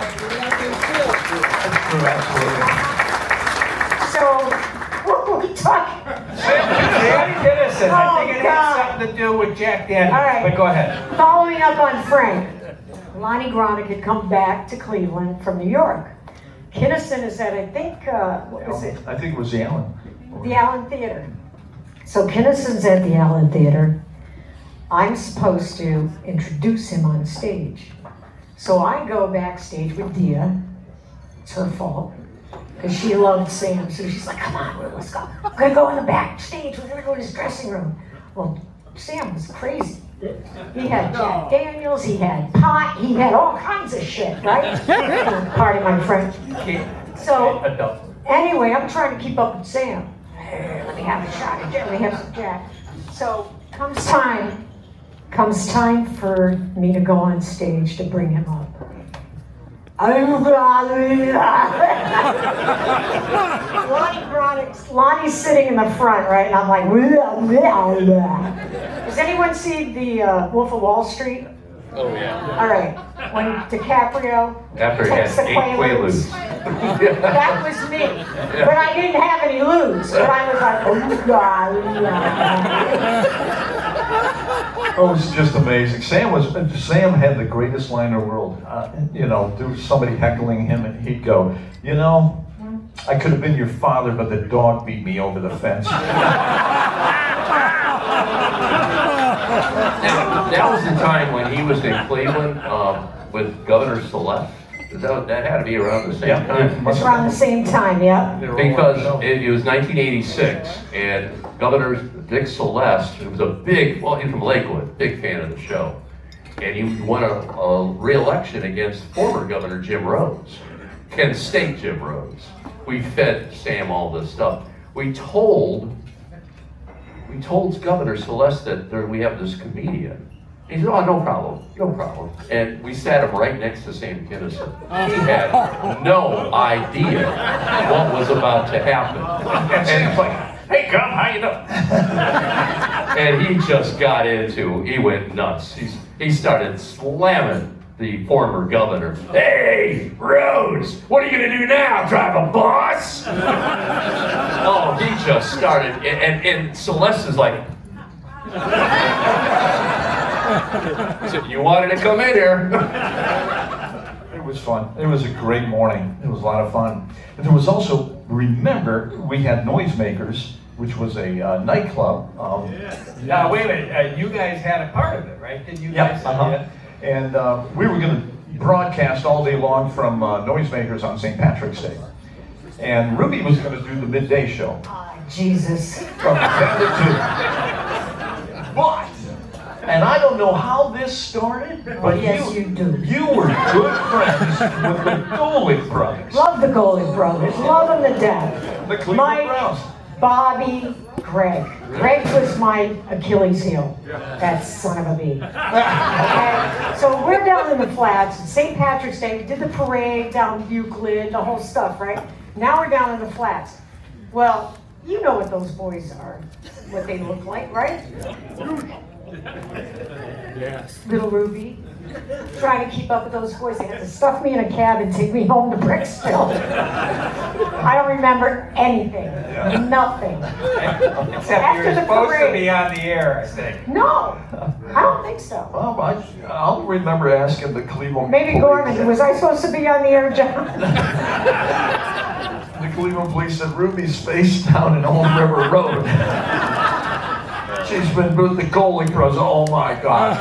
So, what were we talking? Sam Kinison. I think it has something to do with Jack Daniels. All right. But go ahead. Following up on Frank, Lonnie Gronick had come back to Cleveland from New York. Kinison is at, I think, what was it? I think it was the Allen. The Allen Theater. So Kinison's at the Allen Theater. I'm supposed to introduce him on stage. So I go backstage with Dia. It's her fault. Because she loved Sam. So she's like, come on, let's go. We're going to go in the backstage. We're going to go to his dressing room. Well, Sam was crazy. He had Jack Daniels, he had pot, he had all kinds of shit, right? Pardon my French. So, anyway, I'm trying to keep up with Sam. Hey, let me have a shot of Jack, let me have some Jack. So, comes time for me to go on stage to bring him up. Lonnie's sitting in the front, right? And I'm like, does anyone see the Wolf of Wall Street? Oh, yeah. All right. When DiCaprio After he had takes the 8 Quaaludes. That was me. But I didn't have any lose. But I was like, oh, God. Oh, it was just amazing. Sam had the greatest line in the world. You know, there was somebody heckling him, and he'd go, you know, I could have been your father, but the dog beat me over the fence. That was the time when he was in Cleveland with Governor Celeste. That had to be around the same time. It's around the same time, yeah. Because it was 1986, and Governor Dick Celeste, who was a big, well, he's from Lakewood, big fan of the show. And he won a re-election against former Governor Jim Rose, Kent State Jim Rose. We fed Sam all this stuff. We told Governor Celeste that we have this comedian He said, oh, no problem, no problem. And we sat him right next to Sam Kinison. He had no idea what was about to happen. And he's like, hey, Gum, how you doing? And he just got he went nuts. He started slamming the former governor. Hey, Rhodes, what are you gonna do now, drive a bus? Oh, he just started, and Celeste is like, he said, you wanted to come in here. It was fun. It was a great morning. It was a lot of fun. And there was also, remember, we had Noisemakers, which was a nightclub. Now, wait a minute. You guys had a part of it, right? Did you guys? Yeah. And we were going to broadcast all day long from Noisemakers on St. Patrick's Day. And Ruby was going to do the midday show. Jesus. From 10 to 2. But, and I don't know how this started, but yes, you do. You were good friends with the Golick brothers. Love the Golick brothers. Love them to death. The Cleveland Mike, Browns. Bobby, Greg. Greg was my Achilles heel. That son of a bee. Okay, so we're down in the flats. It's St. Patrick's Day. We did the parade down Euclid, the whole stuff, right? Now we're down in the flats. Well, you know what those boys are, what they look like, right? Yes. Little Ruby, trying to keep up with those boys. They had to stuff me in a cab and take me home to Bricksville. I don't remember anything, nothing. Except you're supposed to be on the air, I think. No, I don't think so. Well, I'll remember asking the Cleveland Maybe police. Gorman, was I supposed to be on the air, John? The Cleveland police said Ruby's face down in Old River Road. She's been with the Golick Bros. Oh my God.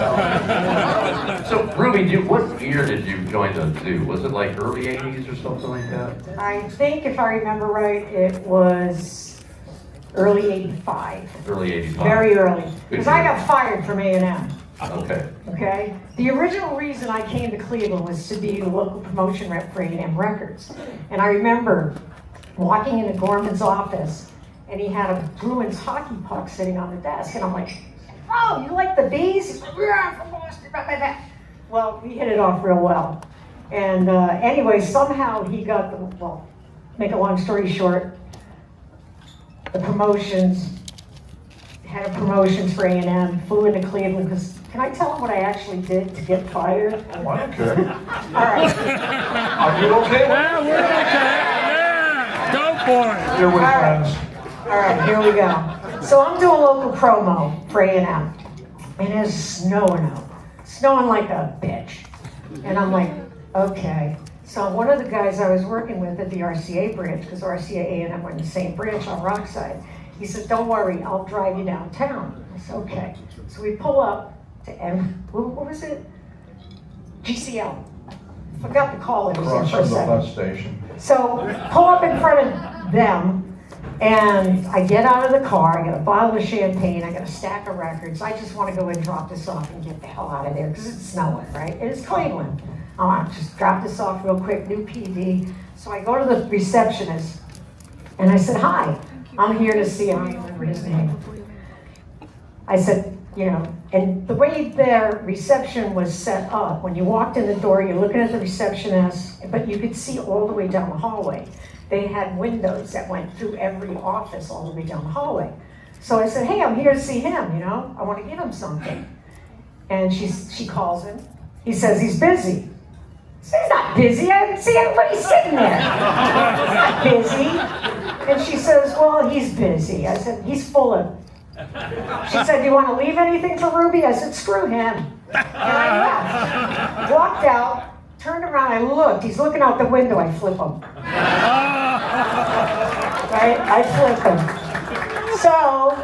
No. So, Ruby, what year did you join the zoo? Was it like early 80s or something like that? I think, if I remember right, it was early 85. Early 85. Very early. Because I got fired from A&M. Okay. Okay? The original reason I came to Cleveland was to be the local promotion rep for A&M Records. And I remember walking into Gorman's office, and he had a Bruins hockey puck sitting on the desk. And I'm like, oh, you like the Bees? He's like, yeah, I'm from Boston. Blah, blah, blah. Well, we hit it off real well. And anyway, somehow he got the, well, make a long story short, the promotions, had a promotions for A&M, flew into Cleveland, because, can I tell him what I actually did to get fired? Oh, I don't care. All right. Are you okay? Yeah, we're okay. Yeah. Go for it. You're with friends. All right, here we go. So I'm doing local promo for A&M, and it's snowing out. Snowing like a bitch. And I'm like, okay. So one of the guys I was working with at the RCA branch, because RCA A&M were in the same branch on Rockside, he said, don't worry, I'll drive you downtown. I said, okay. So we pull up to what was it? GCL. Forgot to call it. Across from the bus station. So pull up in front of them, and I get out of the car, I got a bottle of champagne, I got a stack of records. I just want to go and drop this off and get the hell out of there, because it's snowing, right? It is Cleveland. I want to just drop this off real quick, new PD. So I go to the receptionist, and I said, hi, I'm here to see, I don't remember his name. I said, you know, and the way their reception was set up, when you walked in the door, you're looking at the receptionist, but you could see all the way down the hallway. They had windows that went through every office all the way down the hallway. So I said, hey, I'm here to see him, you know, I want to give him something. And she calls him. He says he's busy. I said, he's not busy, I haven't seen everybody sitting there. He's not busy. And she says, well, he's busy. I said, he's full of. She said, do you want to leave anything for Ruby? I said, screw him. And I left. Walked out, turned around, I looked. He's looking out the window, I flip him. Right? I flip him. So,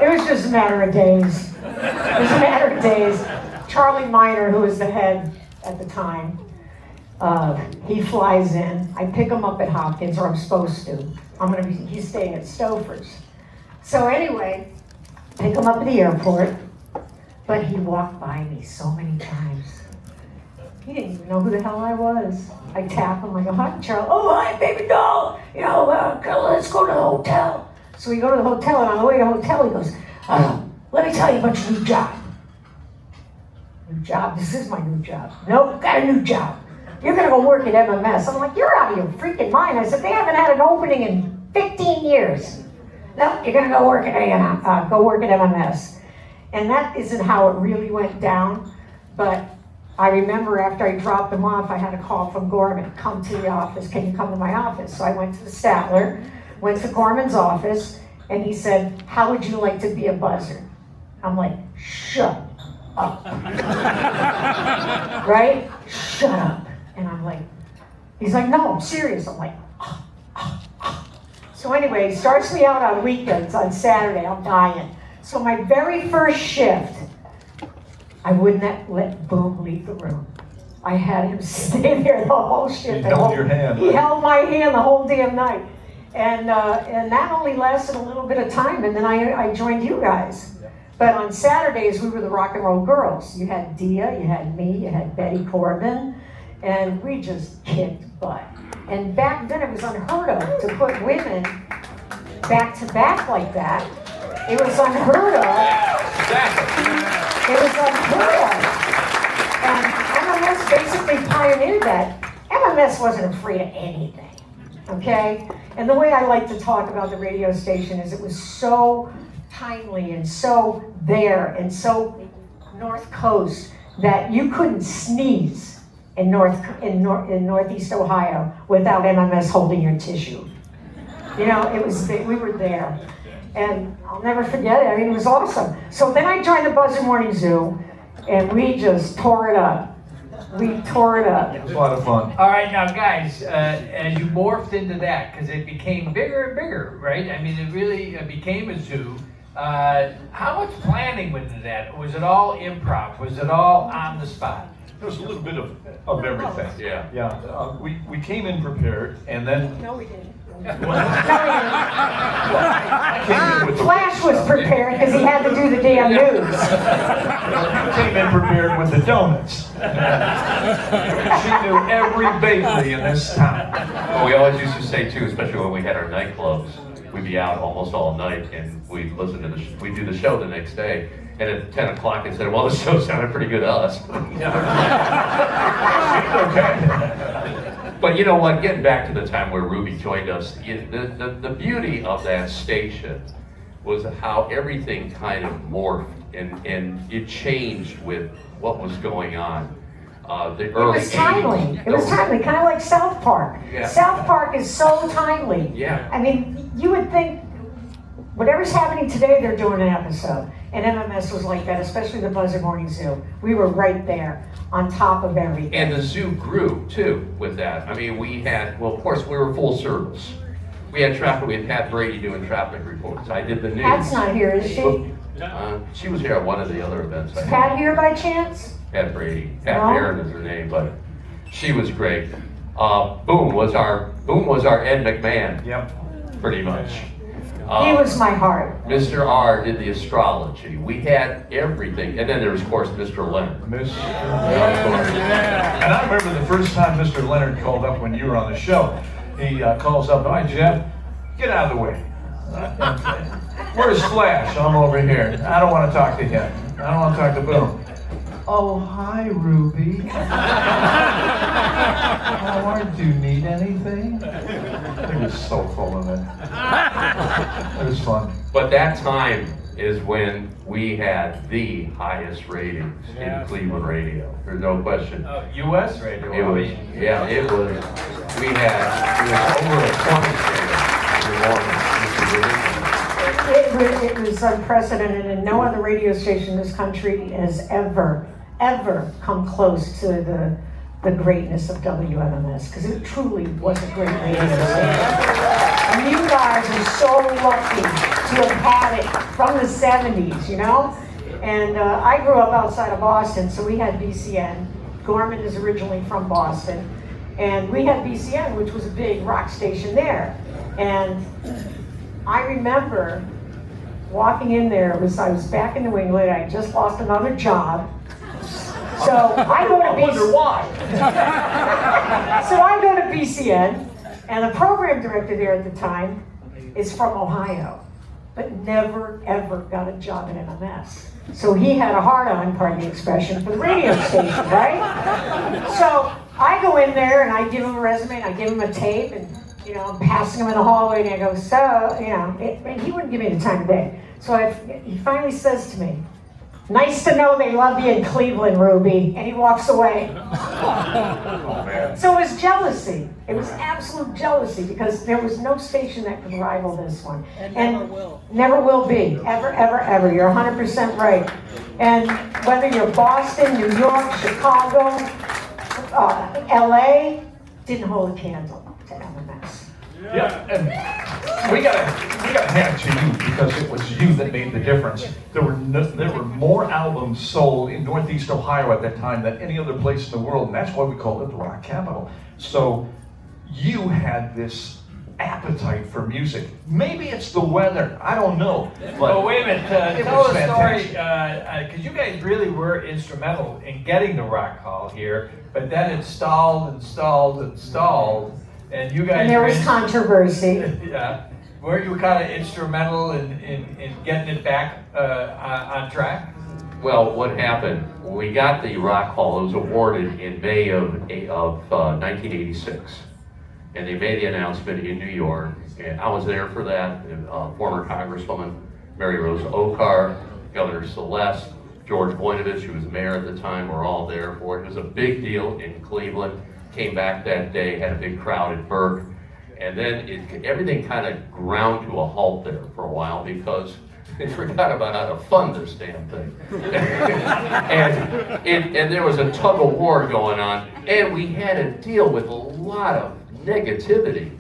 it was just a matter of days. It was a matter of days. Charlie Miner, who was the head at the time, he flies in. I pick him up at Hopkins, or I'm supposed to. He's staying at Stouffer's. So anyway, pick him up at the airport, but he walked by me so many times. He didn't even know who the hell I was. I tap him, I go, hi, Charlie. Oh, hi, baby doll. You know, let's go to the hotel. So we go to the hotel, and on the way to the hotel, he goes, let me tell you about your new job. New job? This is my new job. Nope, got a new job. You're gonna go work at MMS. I'm like, you're out of your freaking mind. I said, they haven't had an opening in 15 years. No, you're gonna go work at MMS. And that isn't how it really went down, but I remember after I dropped them off, I had a call from Gorman, come to the office, can you come to my office? So I went to the Statler, went to Gorman's office, and he said, how would you like to be a Buzzard? I'm like, shut up. Right? Shut up. And I'm like, he's like, no, I'm serious. I'm like, So anyway, he starts me out on weekends, on Saturday, I'm dying. So my very first shift, I wouldn't let Boom leave the room. I had him stay there the whole shift. He held your hand. He held my hand the whole damn night. And that only lasted a little bit of time, and then I joined you guys. But on Saturdays, we were the rock and roll girls. You had Dia, you had me, you had Betty Corbin, and we just kicked butt. And back then, it was unheard of to put women back to back like that. It was unheard of. It was unheard of. And MMS basically pioneered that. MMS wasn't afraid of anything, okay? And the way I like to talk about the radio station is it was so timely and so there and so North Coast that you couldn't sneeze in Northeast Ohio without MMS holding your tissue. You know, we were there. And I'll never forget it. I mean, it was awesome. So then I joined the Buzzard Morning Zoo, and we just tore it up. We tore it up. It was a lot of fun. All right, now guys, as you morphed into that, because it became bigger and bigger, right? I mean, it really became a zoo. How much planning went into that? Was it all improv? Was it all on the spot? There was a little bit of everything. Yeah. Yeah. We came in prepared, and then. No, we didn't. I came in with the Flash was prepared because he had to do the damn news. You came in prepared with the donuts. She knew every bakery in this town. Well, we always used to say too, especially when we had our nightclubs, we'd be out almost all night, and we'd listen to we'd do the show the next day. And at 10 o'clock, they said, well, the show sounded pretty good to us. Okay. But you know what, getting back to the time where Ruby joined us, the beauty of that station was how everything kind of morphed and it changed with what was going on. The early 80s. It was timely. It was timely, kind of like South Park. Yeah. South Park is so timely. Yeah. I mean, you would think whatever's happening today, they're doing an episode. And MMS was like that, especially the Buzzard Morning Zoo. We were right there on top of everything. And the zoo grew too with that. I mean, we had, well, of course, we were full service. We had traffic, we had Pat Brady doing traffic reports. I did the news. Pat's not here, is she? She was here at one of the other events. Is Pat here by chance? Pat Brady. Pat No? Barron is her name, but she was great. Boom was our Ed McMahon. Yep. Pretty much. He was my heart. Mr. R did the astrology. We had everything. And then there was, of course, Mr. Leonard. And I remember the first time Mr. Leonard called up when you were on the show. He calls up, hi, Jeff, get out of the way. Where's Flash? I'm over here. I don't want to talk to him. I don't want to talk to Boom. Oh, hi, Ruby. How are you? Do you need anything? It was so full of it. It was fun. But that time is when we had the highest ratings in Cleveland radio. There's no question. U.S. radio. It was, yeah, it was. We had over a 20 It was unprecedented, and no other radio station in this country has ever come close to the greatness of WMMS, because it truly was a great radio station. And you guys are so lucky to have had it from the 70s, you know? And I grew up outside of Boston, so we had BCN. Gorman is originally from Boston. And we had BCN, which was a big rock station there. And I remember walking in there, I was back in New England, I just lost another job. So I go to wonder why. So I go to BCN, and the program director there at the time is from Ohio. but never, ever got a job at MMS. So he had a hard-on, pardon the expression, for the radio station, right? So I go in there and I give him a resume and I give him a tape and, you know, I'm passing him in the hallway and I go, so, you know, and he wouldn't give me the time of day. So he finally says to me, "Nice to know they love you in Cleveland, Ruby," and he walks away. So it was jealousy. It was absolute jealousy because there was no station that could rival this one. And never will. Never will be. Ever, ever, ever. You're 100% right. And whether you're Boston, New York, Chicago, LA, didn't hold a candle to MMS. Yeah, and we gotta hand it to you because it was you that made the difference. There were more albums sold in Northeast Ohio at that time than any other place in the world, and that's why we call it the rock capital. So you had this appetite for music. Maybe it's the weather. I don't know. Well, wait a minute. Tell was a story, fantastic. because you guys really were instrumental in getting the Rock Hall here, but then it stalled and stalled and stalled. And you guys. And there was controversy. Yeah. Weren't you kind of instrumental in getting it back on track? Well, what happened, when we got the Rock Hall, it was awarded in May of 1986. And they made the announcement in New York, and I was there for that. Former Congresswoman Mary Rose Okar, Governor Celeste, George Voinovich, who was mayor at the time, were all there for it. It was a big deal in Cleveland. Came back that day, had a big crowd at Burke, and then everything kind of ground to a halt there for a while because they forgot about how to fund this damn thing. and there was a tug of war going on, and we had to deal with a lot of negativity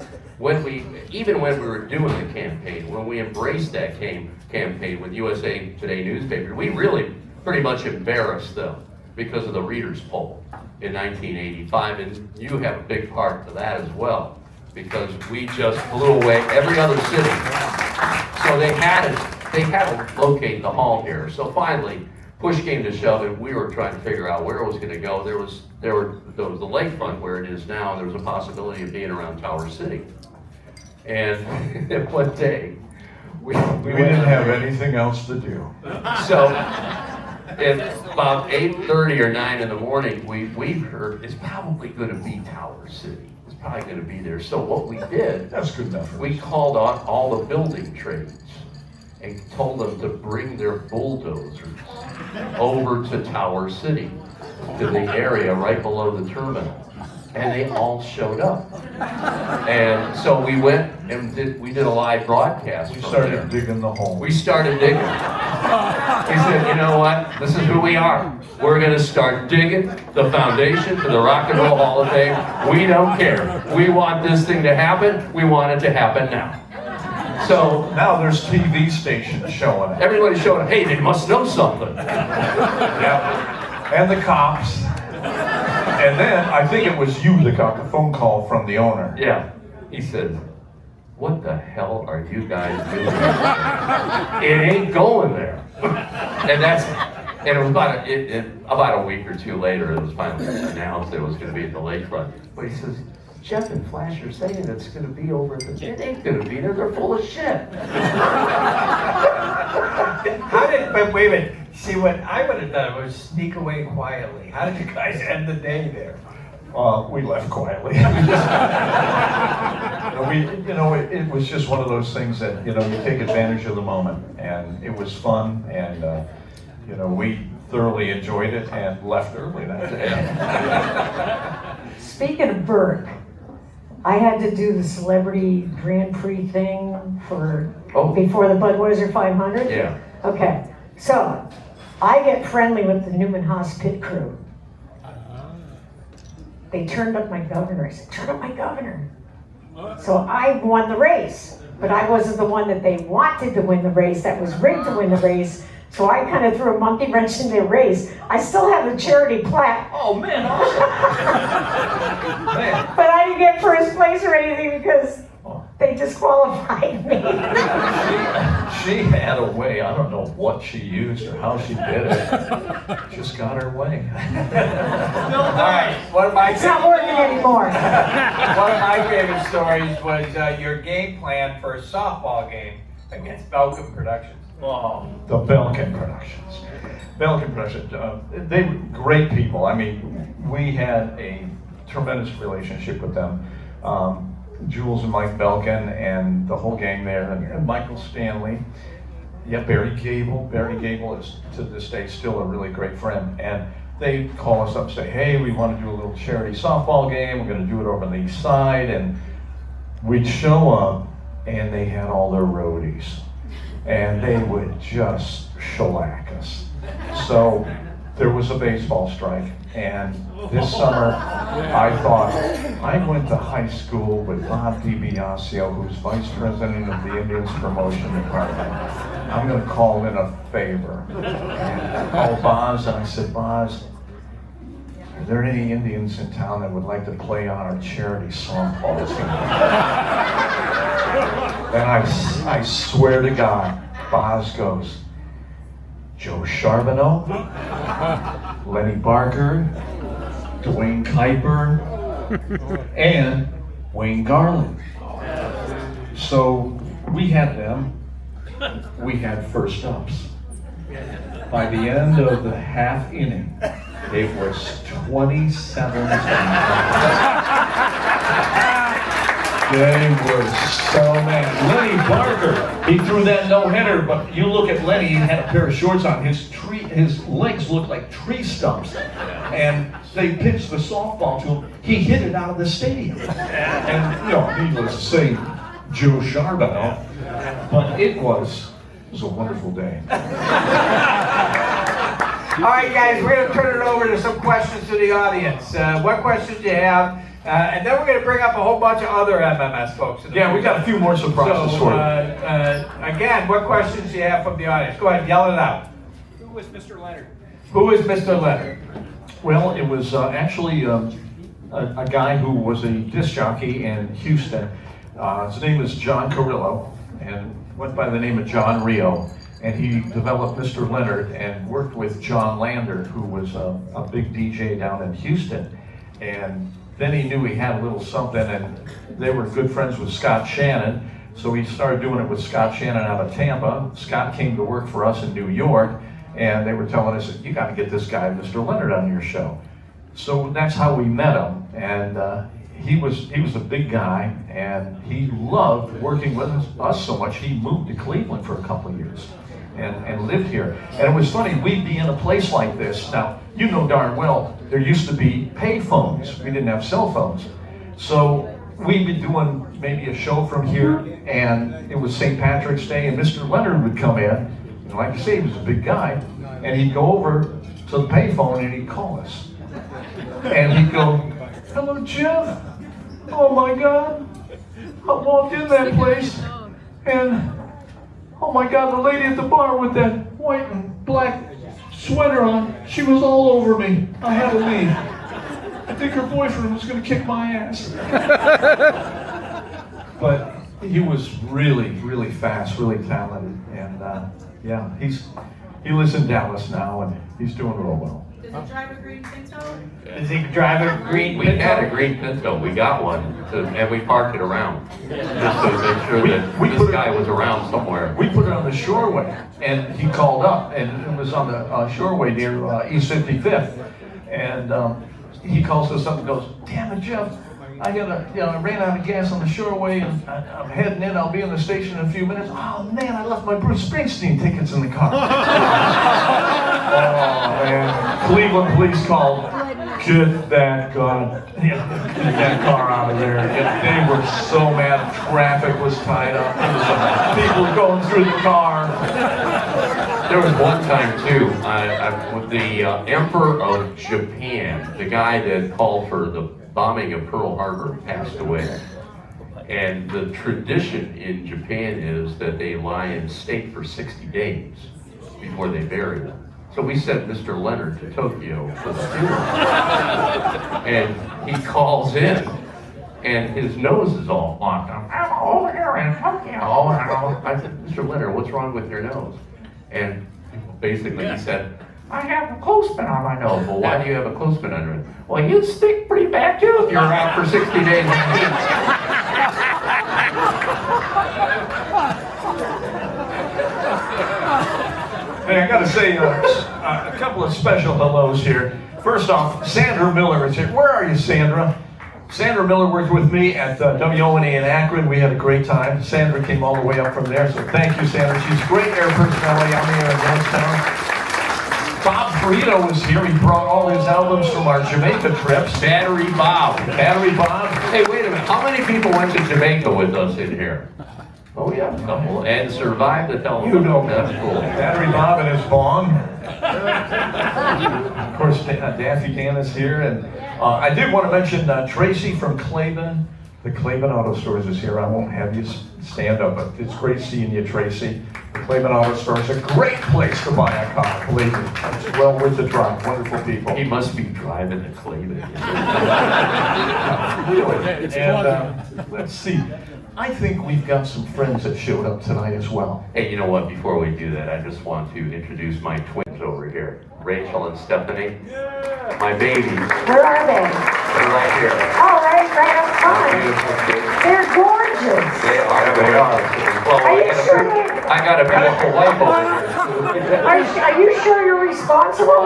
even when we were doing the campaign, when we embraced that campaign with USA Today newspaper. We really pretty much embarrassed them because of the readers' poll in 1985, and you have a big part to that as well, because we just blew away every other city. So they had to locate the hall here. So finally, push came to shove, and we were trying to figure out where it was going to go. There was the lakefront where it is now, and there was a possibility of being around Tower City. And one day, we didn't have anything else to do. So. At about 8:30 or 9 in the morning, we heard it's probably going to be Tower City. It's probably going to be there. So what we did, that's good enough. We called out all the building trades and told them to bring their bulldozers over to Tower City, to the area right below the terminal. And they all showed up. And so we went and we did a live broadcast. We started digging the hole. We started digging. We said, you know what? This is who we are. We're going to start digging the foundation for the Rock and Roll Hall of Fame. We don't care. We want this thing to happen. We want it to happen now. So now there's TV stations showing it. Everybody's showing it. Hey, they must know something. Yeah. And the cops. And then I think it was you that got the phone call from the owner. Yeah. He said, "What the hell are you guys doing? It ain't going there." And it was about a week or two later, it was finally announced that it was going to be at the lakefront. But he says, "Jeff and Phlash are saying it's going to be over there. It ain't going to be there. They're full of shit." But wait a minute. See, what I would have done was sneak away quietly. How did you guys end the day there? We left quietly. It was just one of those things that, you take advantage of the moment, and it was fun, and, we thoroughly enjoyed it and left early that day. Speaking of Burke, I had to do the celebrity Grand Prix thing before the Budweiser 500. Yeah. Okay, so I get friendly with the Newman Haas pit crew. They turned up my governor. I said, "Turn up my governor." So I won the race, but I wasn't the one that they wanted to win the race, that was rigged to win the race. So I kind of threw a monkey wrench in their race. I still have the charity plaque. Oh man, awesome. Man. But I didn't get first place or anything because they disqualified me. She had a way. I don't know what she used or how she did it. Just got her way. All right. It's not working anymore. One of my favorite stories was your game plan for a softball game Against Belkin Productions. Oh, the Belkin Productions. Belkin Productions, they were great people. I mean, we had a tremendous relationship with them. Jules and Mike Belkin and the whole gang there, and Michael Stanley. Yeah, Barry Gable. Barry Gable is, to this day, still a really great friend. And they call us up and say, hey, we want to do a little charity softball game. We're going to do it over on the east side. And we'd show up, and they had all their roadies. And they would just shellac us. So there was a baseball strike. And this summer, I thought, I went to high school with Bob DiBiasio, who's vice president of the Indians Promotion Department. I'm going to call in a favor. And I called Boz, and I said, Boz, are there any Indians in town that would like to play on our charity softball team? And I swear to God, Boz goes, Joe Charbonneau, Lenny Barker, Dwayne Kuiper, and Wayne Garland. So we had them. We had first ups. By the end of the half inning, it was 27. They were so mad. Lenny Barker, he threw that no-hitter, but you look at Lenny, he had a pair of shorts on. His legs looked like tree stumps. And they pitched the softball to him. He hit it out of the stadium. And, you know, needless to say, Joe Charbonneau, but it was a wonderful day. All right, guys, we're going to turn it over to some questions to the audience. What questions do you have? And then we're going to bring up a whole bunch of other MMS folks. Yeah, we got a few more surprises for you. Again, what questions do you have from the audience? Go ahead, yell it out. Who was Mr. Leonard? Who is Mr. Leonard? Well, it was actually a guy who was a disc jockey in Houston. His name is John Carrillo, and went by the name of John Rio. And he developed Mr. Leonard and worked with John Lander, who was a big DJ down in Houston. And then he knew he had a little something, and they were good friends with Scott Shannon. So he started doing it with Scott Shannon out of Tampa. Scott came to work for us in New York, and they were telling us, you got to get this guy, Mr. Leonard, on your show. So that's how we met him. And he was a big guy, and he loved working with us so much. He moved to Cleveland for a couple of years and lived here. And it was funny, we'd be in a place like this. Now, you know darn well, there used to be pay phones. We didn't have cell phones. So we'd be doing maybe a show from here, and it was St. Patrick's Day, and Mr. Leonard would come in. And like I say, he was a big guy, and he'd go over to the pay phone and he'd call us. And he'd go, hello, Jeff. Oh my God. I walked in that place, and oh my God, the lady at the bar with that white and black sweater on, she was all over me. I had to leave. I think her boyfriend was going to kick my ass. But he was really, really fast, really talented. And yeah, he lives in Dallas now, and he's doing real well. Does he drive a green Pinto? Does he drive a green We Pinto? had a green Pinto. We got one, and we parked it around just to make sure that this guy was around somewhere. We put it on the Shoreway, and he called up, and it was on the Shoreway near East 55th. And he calls us up and goes, damn it, Jeff, I ran out of gas on the Shoreway, and I'm heading in. I'll be in the station in a few minutes. Oh man, I left my Bruce Springsteen tickets in the car. Oh man, Cleveland police called. Get that car out of there. They were so mad. Traffic was tied up. People going through the car. There was one time too, with the Emperor of Japan, the guy that called for the bombing of Pearl Harbor, passed away. And the tradition in Japan is that they lie in state for 60 days before they bury them. So we sent Mr. Leonard to Tokyo for the funeral. And he calls in, and his nose is all blocked up. I'm over here in Tokyo. I said, Mr. Leonard, what's wrong with your nose? And basically he said, I have a clothespin on my nose. Well, why do you have a clothespin under it? Well, you stink pretty bad too if you're out for 60 days. Hey, I got to say a couple of special hellos here. First off, Sandra Miller is here. Where are you, Sandra? Sandra Miller worked with me at WMMS in Akron. We had a great time. Sandra came all the way up from there, so thank you, Sandra. She's a great air personality out here in Youngstown. Bob Frito was here. He brought all his albums from our Jamaica trips. Battery Bob. Battery Bob. Hey, wait a minute. How many people went to Jamaica with us in here? Oh, yeah, a couple. And survived the telephone. You know, that's cool. Battery Bob and his bong. Of course, Daffy Dan is here. And I did want to mention Tracy from Claiborne. The Claiborne Auto Stores is here. I won't have you stand up, but it's great seeing you, Tracy. The Claiborne Auto Store is a great place to buy a car, believe me. It's well worth the drive. Wonderful people. He must be driving to Claiborne. Really. And let's see. I think we've got some friends that showed up tonight as well. Hey, you know what? Before we do that, I just want to introduce my twins over here, Rachel and Stephanie. Yeah. My babies. Where are they? They're right here. Oh, right up front. They're gorgeous. They are. Well, Are you sure I got a beautiful wife over here. Are you sure you're responsible?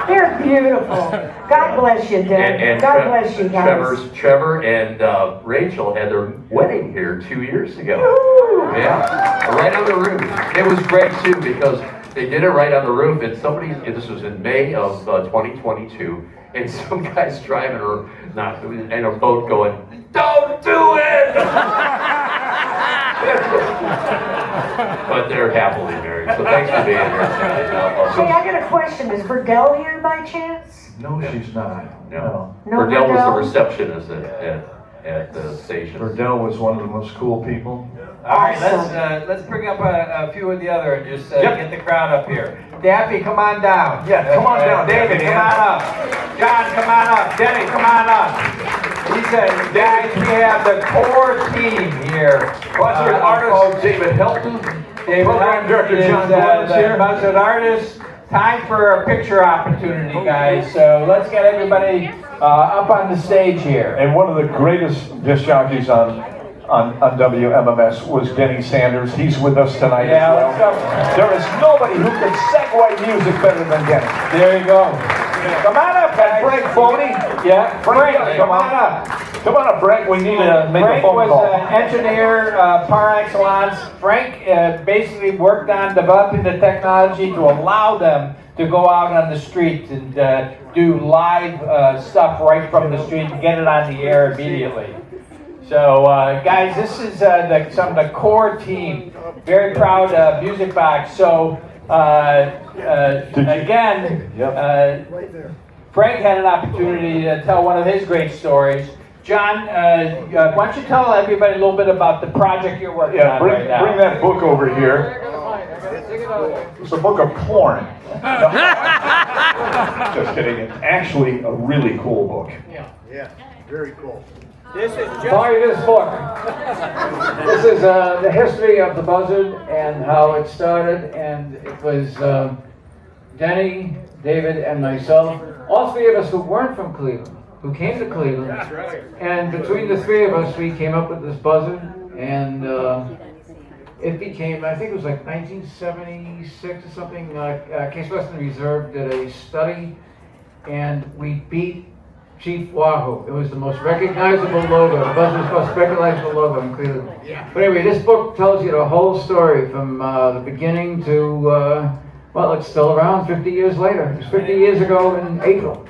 They're beautiful. God bless you, Dad. And God bless you guys. Trevor and Rachel had their wedding here 2 years ago. Ooh. Yeah, right on the roof. It was great too because they did it right on the roof. And this was in May of 2022, and some guy's driving in a boat going, "Don't do it!" But they're happily married, so thanks for being here. Hey, I got a question. Is Verdell here by chance? No, she's not. No. No, Verdell was the Verdell? receptionist at the station. Verdell was one of the most cool people. All right, let's bring up a few of the other and just get the crowd up here. Daffy, come on down. Yeah, come on down, David, Daffy, come on up. John, come on up. Denny, come on up. He said, guys, we have the core team here. Buzzard artist David Hilton. Program Director John Gordon's here. Buzzard artist. Time for a picture opportunity, guys. So let's get everybody up on the stage here. And one of the greatest disc jockeys on WMMS was Denny Sanders. He's with us tonight as well. Let's go. There is nobody who can segue music better than Denny. There you go. Come on up, guys. Frank Foney. Yeah, Frank, come on up. Come on up, Frank. We need to make a phone Frank call. was an engineer par excellence. Frank basically worked on developing the technology to allow them to go out on the street and do live stuff right from the street and get it on the air immediately. So, guys, this is some of the core team. Very proud Music Box. So, again, Frank had an opportunity to tell one of his great stories. John, why don't you tell everybody a little bit about the project you're working on right now? Bring that book over here. It's a book of porn. No. Just kidding. It's actually a really cool book. Yeah, very cool. Buy this book. This is the history of the Buzzard and how it started, and it was Denny, David, and myself, all three of us who weren't from Cleveland, who came to Cleveland. That's right. And between the three of us, we came up with this Buzzard, and it became, I think it was like 1976 or something, Case Western Reserve did a study, and we beat Chief Wahoo. It was the most recognizable logo. The Buzzard's most recognizable logo in Cleveland. Yeah. But anyway, this book tells you the whole story from the beginning to, well, it's still around 50 years later. It was 50 years ago in April.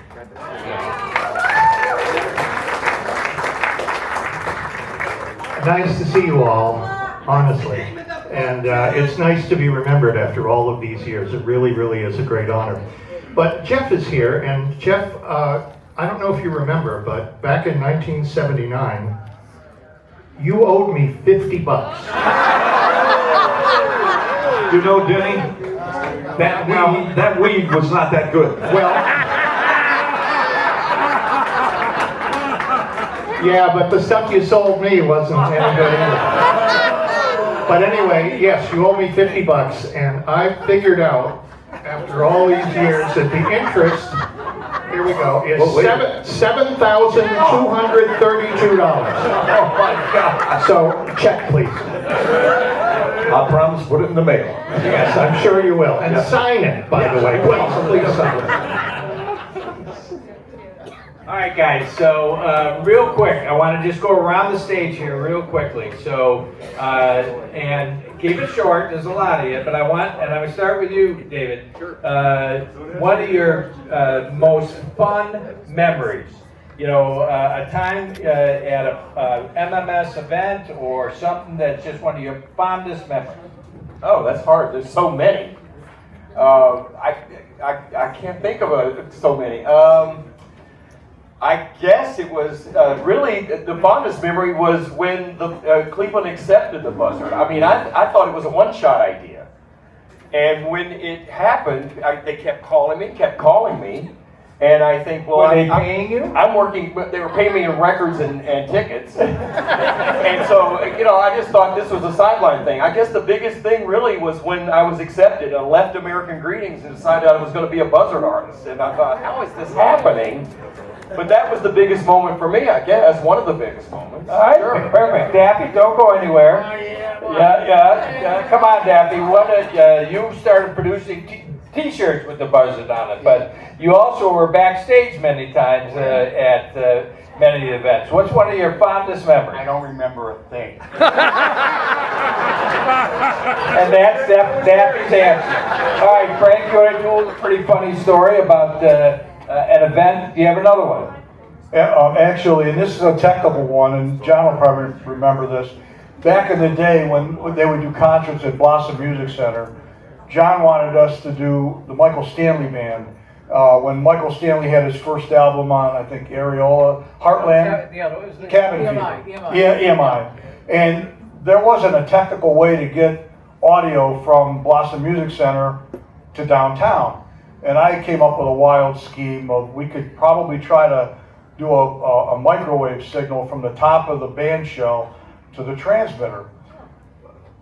Nice to see you all, honestly. And it's nice to be remembered after all of these years. It really, really is a great honor. But Jeff is here, and Jeff, I don't know if you remember, but back in 1979, you owed me $50. You know, Denny, that weed was not that good. Well, yeah, but the stuff you sold me wasn't any good either. But anyway, yes, you owe me $50, and I figured out, after all these years, that the interest, here we go, is $7,232. Oh my God. So, check please. I promise to put it in the mail. Yes, I'm sure you will. And sign it, by the way. Please sign it. All right, guys, so real quick, I want to just go around the stage here real quickly. So, and keep it short, there's a lot of you, but I would start with you, David. One of your most fun memories, you know, a time at a MMS event or something that's just one of your fondest memories. Oh, that's hard. There's so many. I can't think of so many. I guess it was really the fondest memory was when the Cleveland accepted the Buzzard. I mean, I thought it was a one-shot idea, and when it happened, they kept calling me, and I think, well, were they paying you? I'm working. They were paying me in records and tickets, and so you know, I just thought this was a sideline thing. I guess the biggest thing really was when I was accepted. I left American Greetings and decided I was going to be a Buzzard artist, and I thought, how is this happening? But that was the biggest moment for me, I guess. One of the biggest moments. All right, sure. Perfect. Daffy, don't go anywhere. Yeah. Come on, Daffy. You started producing T-shirts with the Buzzard on it, but you also were backstage many times at many events. What's one of your fondest memories? I don't remember a thing. And that's Daffy's answer. All right, Frank, you already told a pretty funny story about an event. Do you have another one? Actually, and this is a technical one, and John will probably remember this. Back in the day when they would do concerts at Blossom Music Center, John wanted us to do the Michael Stanley Band. When Michael Stanley had his first album on, I think, Areola, Heartland, Cabin Fever. EMI. And there wasn't a technical way to get audio from Blossom Music Center to downtown. And I came up with a wild scheme of we could probably try to do a microwave signal from the top of the band shell to the transmitter,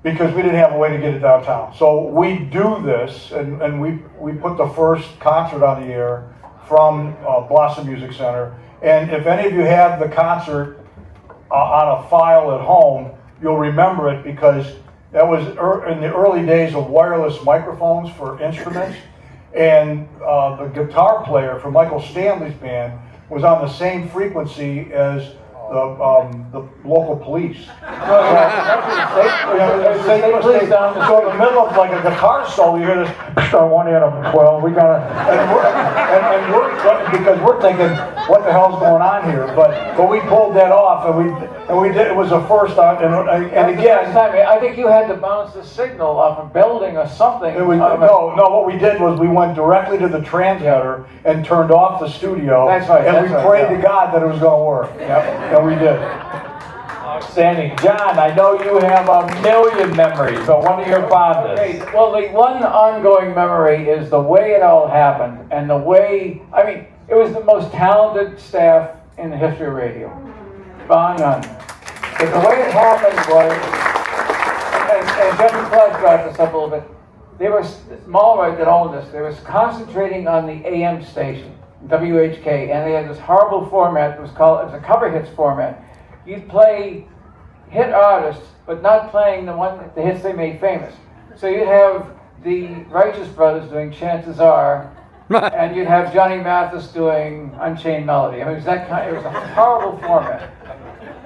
because we didn't have a way to get it downtown. So we do this, and we put the first concert on the air from Blossom Music Center. And if any of you have the concert on a file at home, you'll remember it, because that was in the early days of wireless microphones for instruments. And the guitar player for Michael Stanley's band was on the same frequency as the local police. So in the middle of like a guitar solo, you hear this, one out of 12, we gotta, and we're, because we're thinking, what the hell's going on here? But we pulled that off, and we did, it was a first time, and again, I think you had to bounce the signal off a building or something. no, what we did was we went directly to the transmitter and turned off the studio. That's right. And we prayed to God that it was going to work. Yep. And we did. Outstanding. John, I know you have a million memories, but one of your fondest. Okay, well, the one ongoing memory is the way it all happened, and the way, I mean, it was the most talented staff in the history of radio. Bar none. But the way it happened was, and Jeff and Phlash brought this up a little bit, they were, Malroy that owned this, they was concentrating on the AM station, WHK, and they had this horrible format, it was a cover hits format. You'd play hit artists, but not playing the hits they made famous. So you'd have the Righteous Brothers doing Chances Are, and you'd have Johnny Mathis doing Unchained Melody. I mean, it was a horrible format.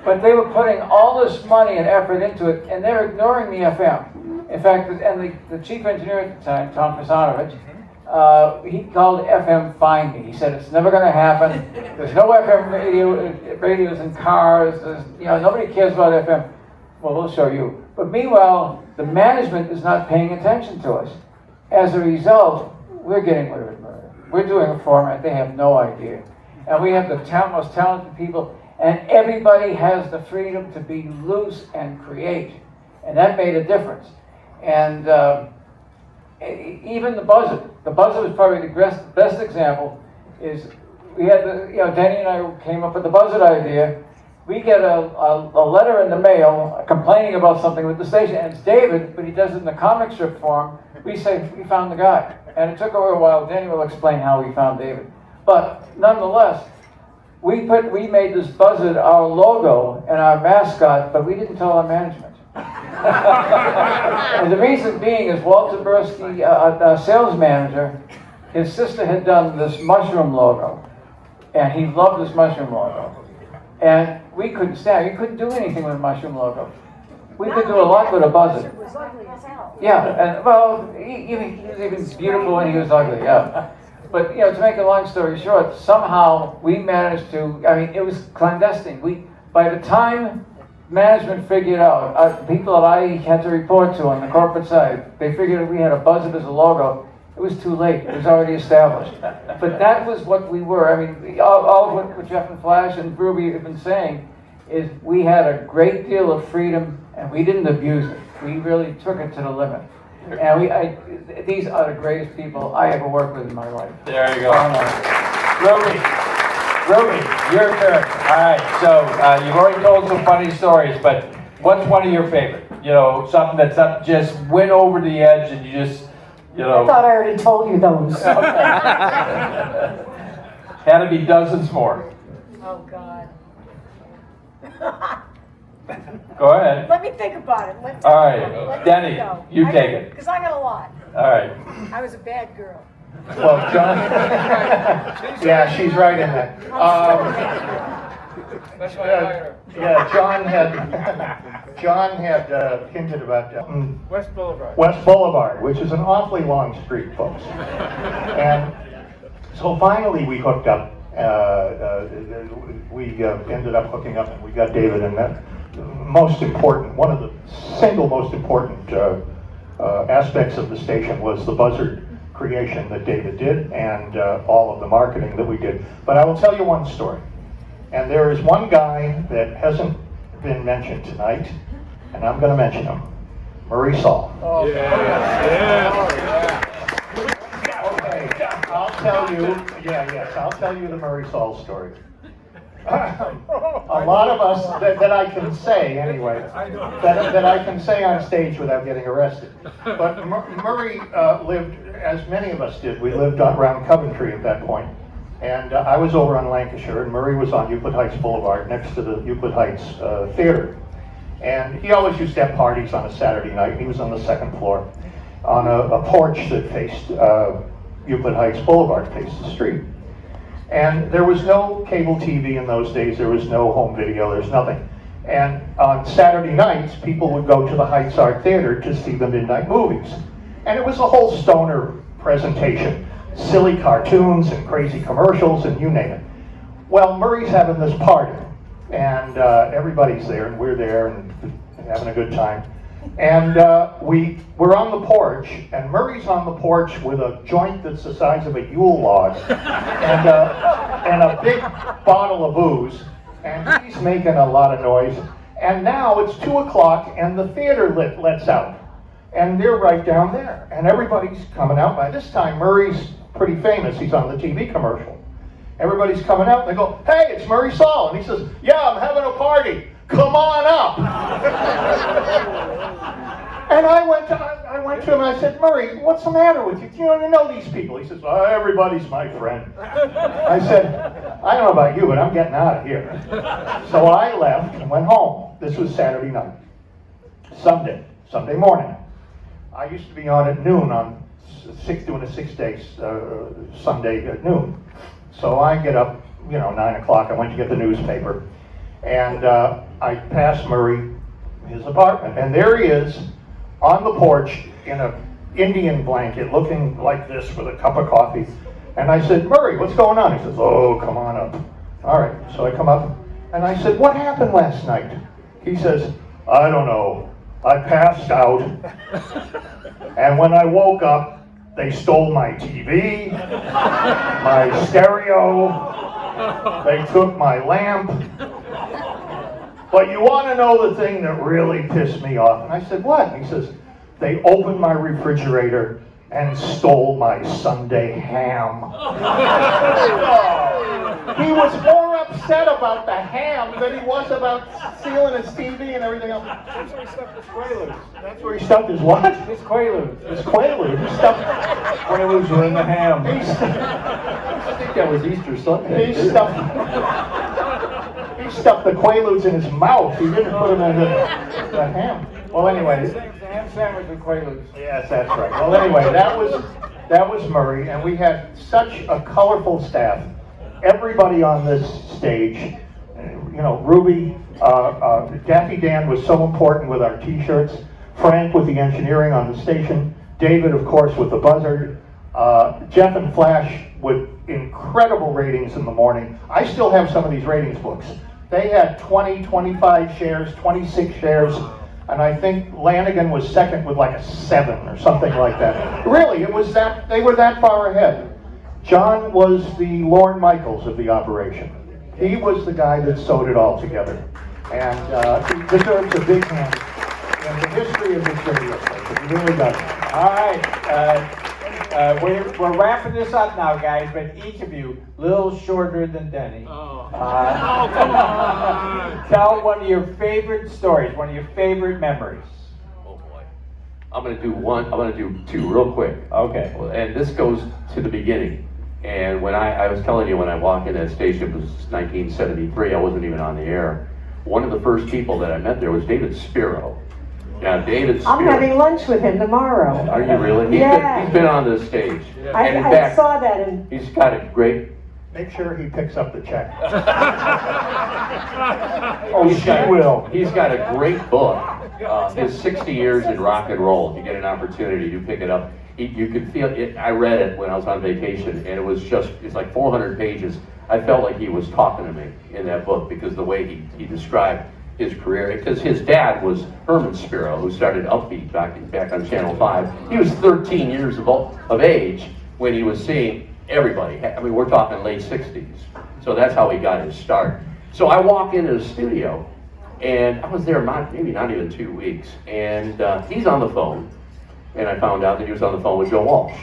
But they were putting all this money and effort into it, and they were ignoring the FM. In fact, and the chief engineer at the time, Tom Kasanovich, he called FM Find Me. He said, it's never going to happen. There's no FM radios in cars. Nobody cares about FM. Well, we'll show you. But meanwhile, the management is not paying attention to us. As a result, we're getting away with murder. We're doing a format they have no idea. And we have the most talented people, and everybody has the freedom to be loose and create. And that made a difference. And even the Buzzard was probably the best example. Is we had Denny and I came up with the Buzzard idea. We get a letter in the mail complaining about something with the station, and it's David, but he does it in the comic strip form. We say, we found the guy. And it took over a while. Denny will explain how we found David. But nonetheless, we made this Buzzard our logo and our mascot, but we didn't tell our management. And the reason being is Walter Bursky, our sales manager, his sister had done this mushroom logo. And he loved this mushroom logo. And we couldn't stand it. You couldn't do anything with a mushroom logo. We could do a lot with a Buzzard. It was ugly as hell. Yeah, and well, he was even beautiful when he was ugly, yeah. But, you know, to make a long story short, somehow we managed to, I mean, it was clandestine. By the time management figured out, people that I had to report to on the corporate side, they figured if we had a Buzzard as a logo, it was too late. It was already established. But that was what we were. I mean, all of what Jeff and Phlash and Ruby have been saying is we had a great deal of freedom and we didn't abuse it. We really took it to the limit. And these are the greatest people I ever worked with in my life. There you go. Ruby, your turn. All right, so you've already told some funny stories, but what's one of your favorite? You know, something that's just went over the edge and you just, you know. I thought I already told you those. Had to be dozens more. Oh, God. Go ahead. Let me think about it. All right, Denny, you take it. Because I got a lot. All right. I was a bad girl. Well, John, yeah, she's right in that. That's why I hired her. Yeah, John had hinted about West Boulevard. West Boulevard, which is an awfully long street, folks. And so finally we hooked up. We ended up hooking up, and we got David. And that one of the single most important aspects of the station was the Buzzard creation that David did, and all of the marketing that we did. But I will tell you one story. And there is one guy that hasn't been mentioned tonight, and I'm going to mention him. Murray Saul. Oh, yeah. Okay, I'll tell you the Murray Saul story. A lot of us that I can say anyway, that I can say on stage without getting arrested. But Murray lived, as many of us did, we lived around Coventry at that point. And I was over on Lancashire, and Murray was on Euclid Heights Boulevard next to the Euclid Heights Theater. And he always used to have parties on a Saturday night. He was on the second floor on a porch that faced Euclid Heights Boulevard, faced the street. And there was no cable TV in those days. There was no home video. There's nothing. And on Saturday nights, people would go to the Heights Art Theater to see the midnight movies. And it was a whole stoner presentation. Silly cartoons and crazy commercials and you name it. Well, Murray's having this party. And everybody's there, and we're there, and having a good time. And we're on the porch, and Murray's on the porch with a joint that's the size of a Yule log, and a big bottle of booze, and he's making a lot of noise. And now it's 2 o'clock, and the theater lets out, and they're right down there, and everybody's coming out. By this time, Murray's pretty famous. He's on the TV commercial. Everybody's coming out, and they go, "Hey, it's Murray Saul," and he says, "Yeah, I'm having a party. Come on up." And I went to him and I said, "Murray, what's the matter with you? You don't know these people." He says, "Oh, everybody's my friend." I said, "I don't know about you, but I'm getting out of here." So I left and went home. This was Saturday night. Sunday morning. I used to be on at noon on doing a 6 days Sunday at noon. So I get up, 9 o'clock. I went to get the newspaper. And I passed Murray, his apartment. And there he is on the porch in an Indian blanket, looking like this with a cup of coffee. And I said, "Murray, what's going on?" He says, "Oh, come on up." All right. So I come up and I said, "What happened last night?" He says, "I don't know. I passed out. And when I woke up, they stole my TV, my stereo, they took my lamp. But you want to know the thing that really pissed me off?" And I said, "What?" And he says, "They opened my refrigerator and stole my Sunday ham." He was more upset about the ham than he was about stealing his TV and everything else. That's where he stuffed his Quaaludes. That's where he stuffed his what? His Quaaludes. His Quaaludes. He stuffed Quaaludes were in the ham. I think that was Easter Sunday. He stuffed the Quaaludes in his mouth. He didn't put them in the ham. Well, anyway, Ham sandwich with Quaaludes. yes, that's right. Well, anyway, that was Murray, and we had such a colorful staff. Everybody on this stage, you know, Ruby, Daffy Dan was so important with our T-shirts. Frank with the engineering on the station. David, of course, with the Buzzard. Jeff and Phlash with incredible ratings in the morning. I still have some of these ratings books. They had 20, 25 shares, 26 shares, and I think Lanigan was second with like a 7 or something like that. Really, it was that, they were that far ahead. John was the Lorne Michaels of the operation. He was the guy that sewed it all together. And he deserves a big hand in the history of this radio station. He really does. All right. We're wrapping this up now, guys, but each of you, a little shorter than Denny. Oh, come on. Tell one of your favorite stories, one of your favorite memories. Oh boy. I'm going to do 2 real quick. Okay. And this goes to the beginning. And when I was telling you when I walked in that station, it was 1973, I wasn't even on the air. One of the first people that I met there was David Spiro. Now, David Spiro. I'm having lunch with him tomorrow. Are you really? He's been on this stage. And in I fact, saw that. And he's got a great. Make sure he picks up the check. He's got a great book. His 60 Years in Rock and Roll. If you get an opportunity, you pick it up. You can feel it. I read it when I was on vacation, and it's like 400 pages. I felt like he was talking to me in that book because the way he described his career, because his dad was Herman Spiro, who started Upbeat back on Channel 5. He was 13 years of age when he was seeing everybody. I mean, we're talking late 60s. So that's how he got his start. So I walk into the studio, and I was there maybe not even 2 weeks, and he's on the phone, and I found out that he was on the phone with Joe Walsh.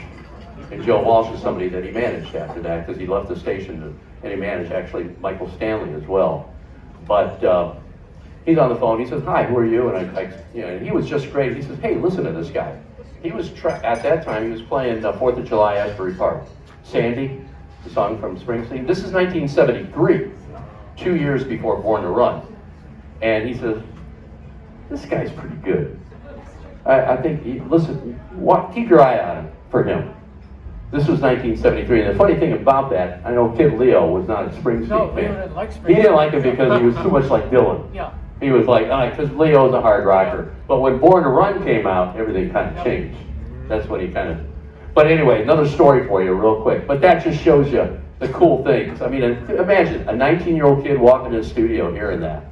And Joe Walsh is somebody that he managed after that, because he left the station, and he managed actually Michael Stanley as well. But he's on the phone. He says, "Hi, who are you?" And and he was just great. He says, "Hey, listen to this guy." He was at that time he was playing 4th of July Asbury Park. Sandy, the song from Springsteen. This is 1973, 2 years before Born to Run. And he says, "This guy's pretty good. I think keep your eye on him for him." This was 1973, and the funny thing about that, I know Kid Leo was not a Springsteen fan. didn't like Springsteen. He didn't like him because he was too much like Dylan. Yeah. He was like, because Leo's a hard rocker. But when Born to Run came out, everything kind of changed. That's when he kind of. But anyway, another story for you, real quick. But that just shows you the cool things. I mean, imagine a 19-year-old kid walking in the studio hearing that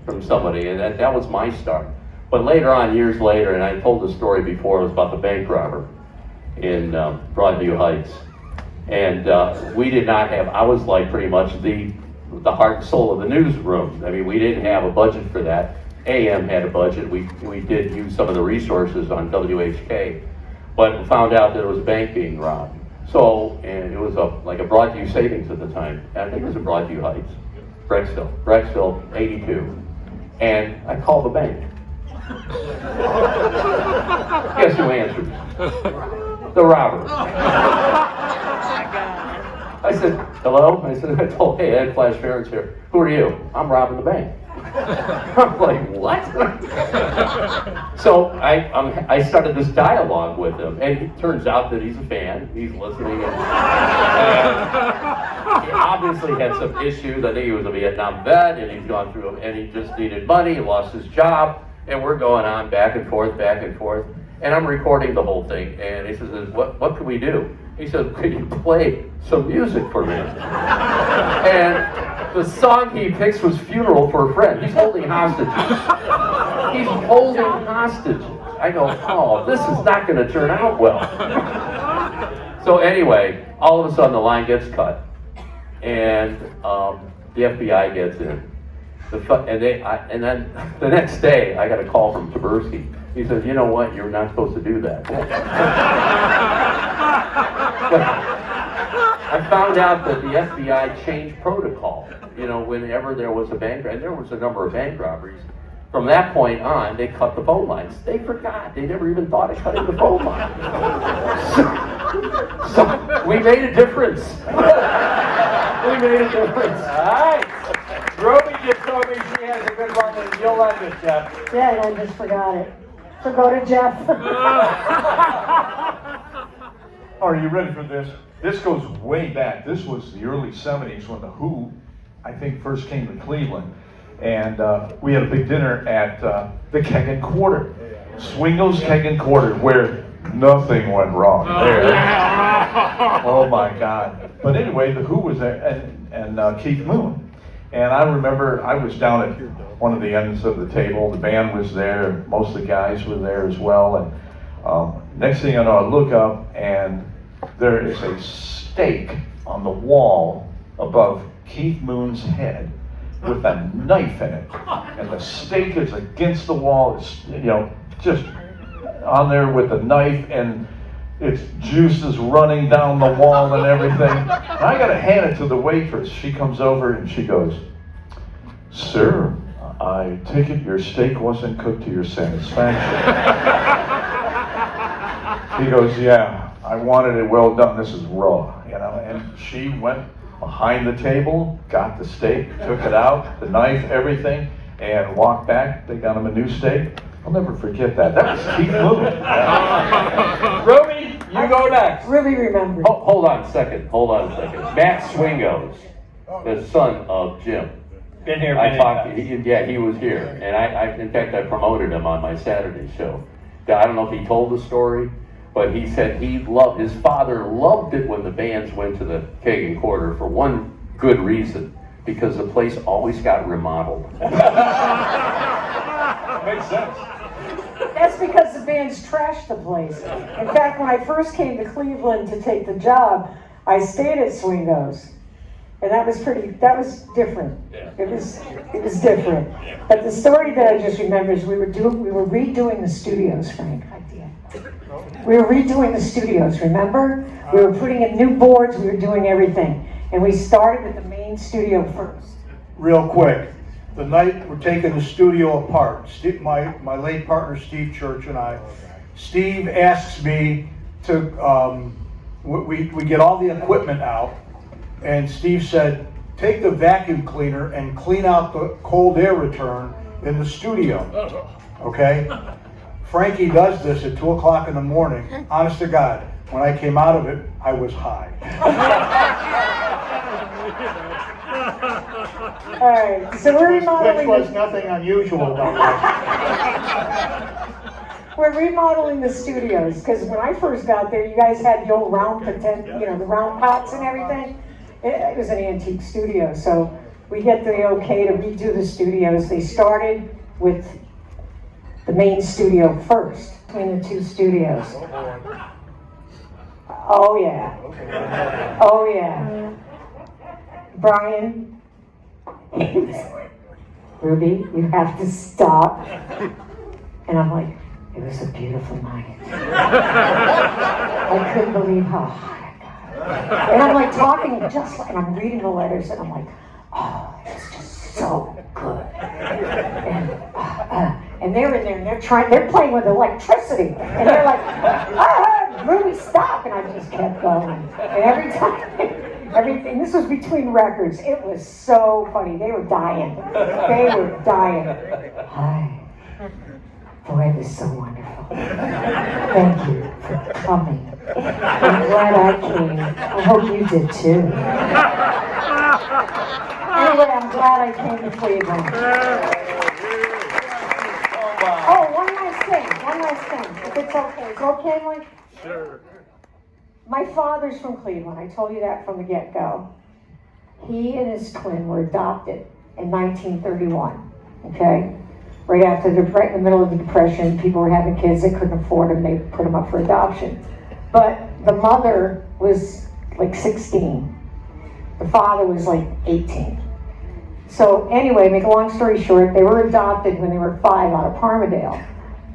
from somebody, and that was my start. But later on, years later, and I told the story before, it was about the bank robber in Broadview Heights. And we did not have, I was like pretty much the heart and soul of the newsroom. I mean, we didn't have a budget for that. AM had a budget. We did use some of the resources on WHK, but found out that there was a bank being robbed. So, and it was like a Broadview Savings at the time. I think it was in Broadview Heights, Brecksville, 82. And I called the bank. Guess who answered? The robber. I said, "Hello?" I said, "Hey, Ed Phlash Ferentz here. Who are you?" "I'm robbing the bank." I'm like, "What?" So I started this dialogue with him, and it turns out that he's a fan. He's listening. And he obviously had some issues. I think he was a Vietnam vet, and he's gone through, and he just needed money. He lost his job, and we're going on back and forth. And I'm recording the whole thing, and he says, what can we do? He said, "Could you play some music for me?" And the song he picks was Funeral for a Friend. He's holding hostages. I go, "Oh, this is not going to turn out well." So anyway, all of a sudden the line gets cut, and the FBI gets in. And then the next day, I got a call from Taberski. He says, "You know what? You're not supposed to do that." I found out that the FBI changed protocol. You know, whenever there was a bank, and there was a number of bank robberies, from that point on, they cut the phone lines. They forgot. They never even thought of cutting the phone line. So we made a difference. All right. Ruby just told me she has a good one, and you'll love it, Jeff. yeah, I just forgot it. So go to Jeff. Are you ready for this? This goes way back. This was the early 70s when the Who, I think, first came to Cleveland. And we had a big dinner at the Keg and Quarter. Swingo's Keg and Quarter, where nothing went wrong there. Oh my God. But anyway, the Who was there, and Keith Moon. And I remember I was down at one of the ends of the table. The band was there. Most of the guys were there as well. And next thing I know, I look up, and there is a stake on the wall above Keith Moon's head with a knife in it. And the stake is against the wall. It's, just on there with a knife, and its juice is running down the wall and everything. And I gotta hand it to the waitress. She comes over and she goes, "Sir, I take it your steak wasn't cooked to your satisfaction." He goes, "Yeah, I wanted it well done. This is raw," And she went behind the table, got the steak, took it out, the knife, everything, and walked back. They got him a new steak. I'll never forget that. That was Keith Moon. Ruby, you go next. Ruby remembers. Hold on a second. Matt Swingos, the son of Jim. Been here. I talked. He was here, and I in fact, I promoted him on my Saturday show. I don't know if he told the story, but he said his father loved it when the bands went to the Keg and Quarter for one good reason, because the place always got remodeled. Makes sense. That's because the bands trashed the place. In fact, when I first came to Cleveland to take the job, I stayed at Swingo's. And that was different. It was different. But the story that I just remember is we were redoing the studios, Frank. We were redoing the studios, remember? We were putting in new boards, we were doing everything. And we started with the main studio first. Real quick, the night we're taking the studio apart, my late partner Steve Church and I, Steve asks me to, we get all the equipment out, and Steve said, take the vacuum cleaner and clean out the cold air return in the studio, okay? Frankie does this at 2 o'clock in the morning. Honest to God, when I came out of it, I was high. All right, so we're remodeling. Which was nothing unusual about that. We're remodeling the studios, because when I first got there, you guys had the old round the round pots and everything. It was an antique studio, so we get the okay to redo the studios. They started with the main studio first, between the two studios. Oh yeah. Oh yeah. Brian, Ruby, you have to stop. And I'm like, it was a beautiful night. I couldn't believe how high I got. And I'm like talking and I'm reading the letters, and I'm like, oh, it's just so good. And they're in there, and they're playing with electricity. And they're like, Ruby, stop. And I just kept going. And every time, everything, this was between records. It was so funny. They were dying. Hi. Boy, it was so wonderful. Thank you for coming. I'm glad I came. I hope you did too. Anyway, I'm glad I came to Cleveland. Oh, one last thing. If it's okay. It's okay, Mike? Sure. My father's from Cleveland. I told you that from the get-go. He and his twin were adopted in 1931. Okay? Right after in the middle of the Depression, people were having kids, they couldn't afford them, they put them up for adoption. But the mother was like 16. The father was like 18. So anyway, make a long story short, they were adopted when they were 5 out of Parmadale.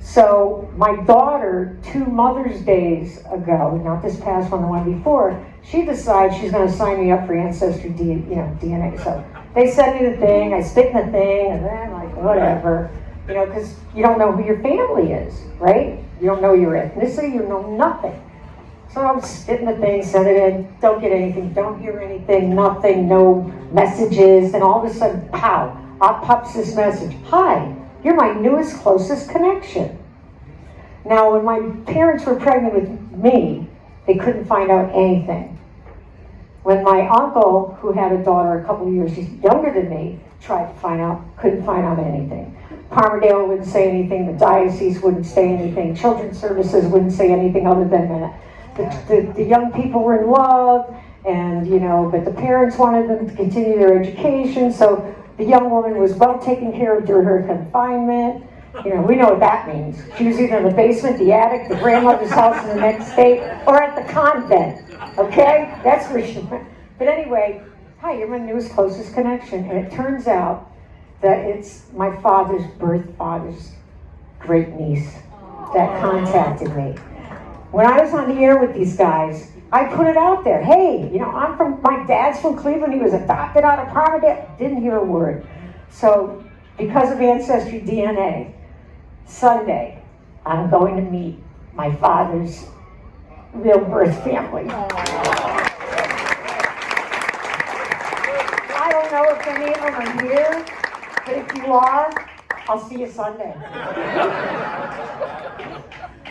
So my daughter, 2 Mother's Days ago, not this past one, the one before, she decides she's going to sign me up for Ancestry DNA. So they sent me the thing, I spit in the thing, and then like, whatever. Because you don't know who your family is, right? You don't know your ethnicity, you know nothing. So I was spitting the thing, sent it in, don't get anything, don't hear anything, nothing, no messages, and all of a sudden, pow, up pops this message. Hi, you're my newest, closest connection. Now, when my parents were pregnant with me, they couldn't find out anything. When my uncle, who had a daughter a couple of years younger than me, tried to find out, couldn't find out anything. Palmerdale wouldn't say anything, the diocese wouldn't say anything, children's services wouldn't say anything other than that the young people were in love, and but the parents wanted them to continue their education, so the young woman was well taken care of during her confinement. We know what that means. She was either in the basement, the attic, the grandmother's house in the next state, or at the convent. Okay? That's where she went. But anyway, hi, you're my newest, closest connection. And it turns out that it's my father's birth father's great niece that contacted me. When I was on the air with these guys, I put it out there. Hey, my dad's from Cleveland. He was adopted out of Palmerdale. Didn't hear a word. So, because of Ancestry DNA, Sunday, I'm going to meet my father's real birth family. I don't know if any of them are here, but if you are, I'll see you Sunday.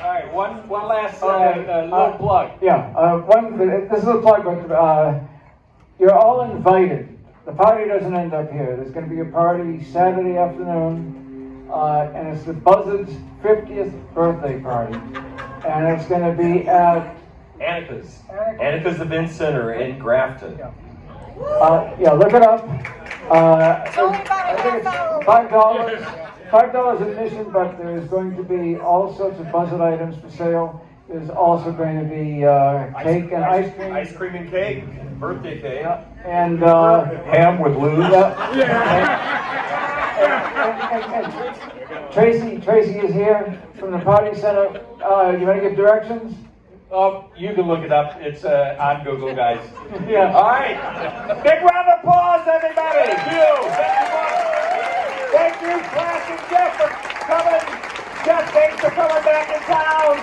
All right, one last little plug. This is a plug, but you're all invited. The party doesn't end up here. There's going to be a party Saturday afternoon, and it's the Buzzard's 50th birthday party. And it's going to be at Anika's Event Center in Grafton. Look it up. I think it's $5 admission, but there's going to be all sorts of Buzzard items for sale. There's also going to be cake and ice cream. Ice cream and cake, birthday cake. And ham with lube. And Tracy is here from the party center. You want to give directions? You can look it up. It's on Google, guys. Yeah. All right. Big round of applause, everybody. Thank you. Thank you, Phlash and Jeff, for coming. Jeff, thanks for coming back in town.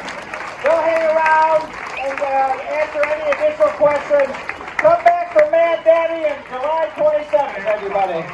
They'll hang around and answer any additional questions. Come back for Mad Daddy on July 27th, everybody.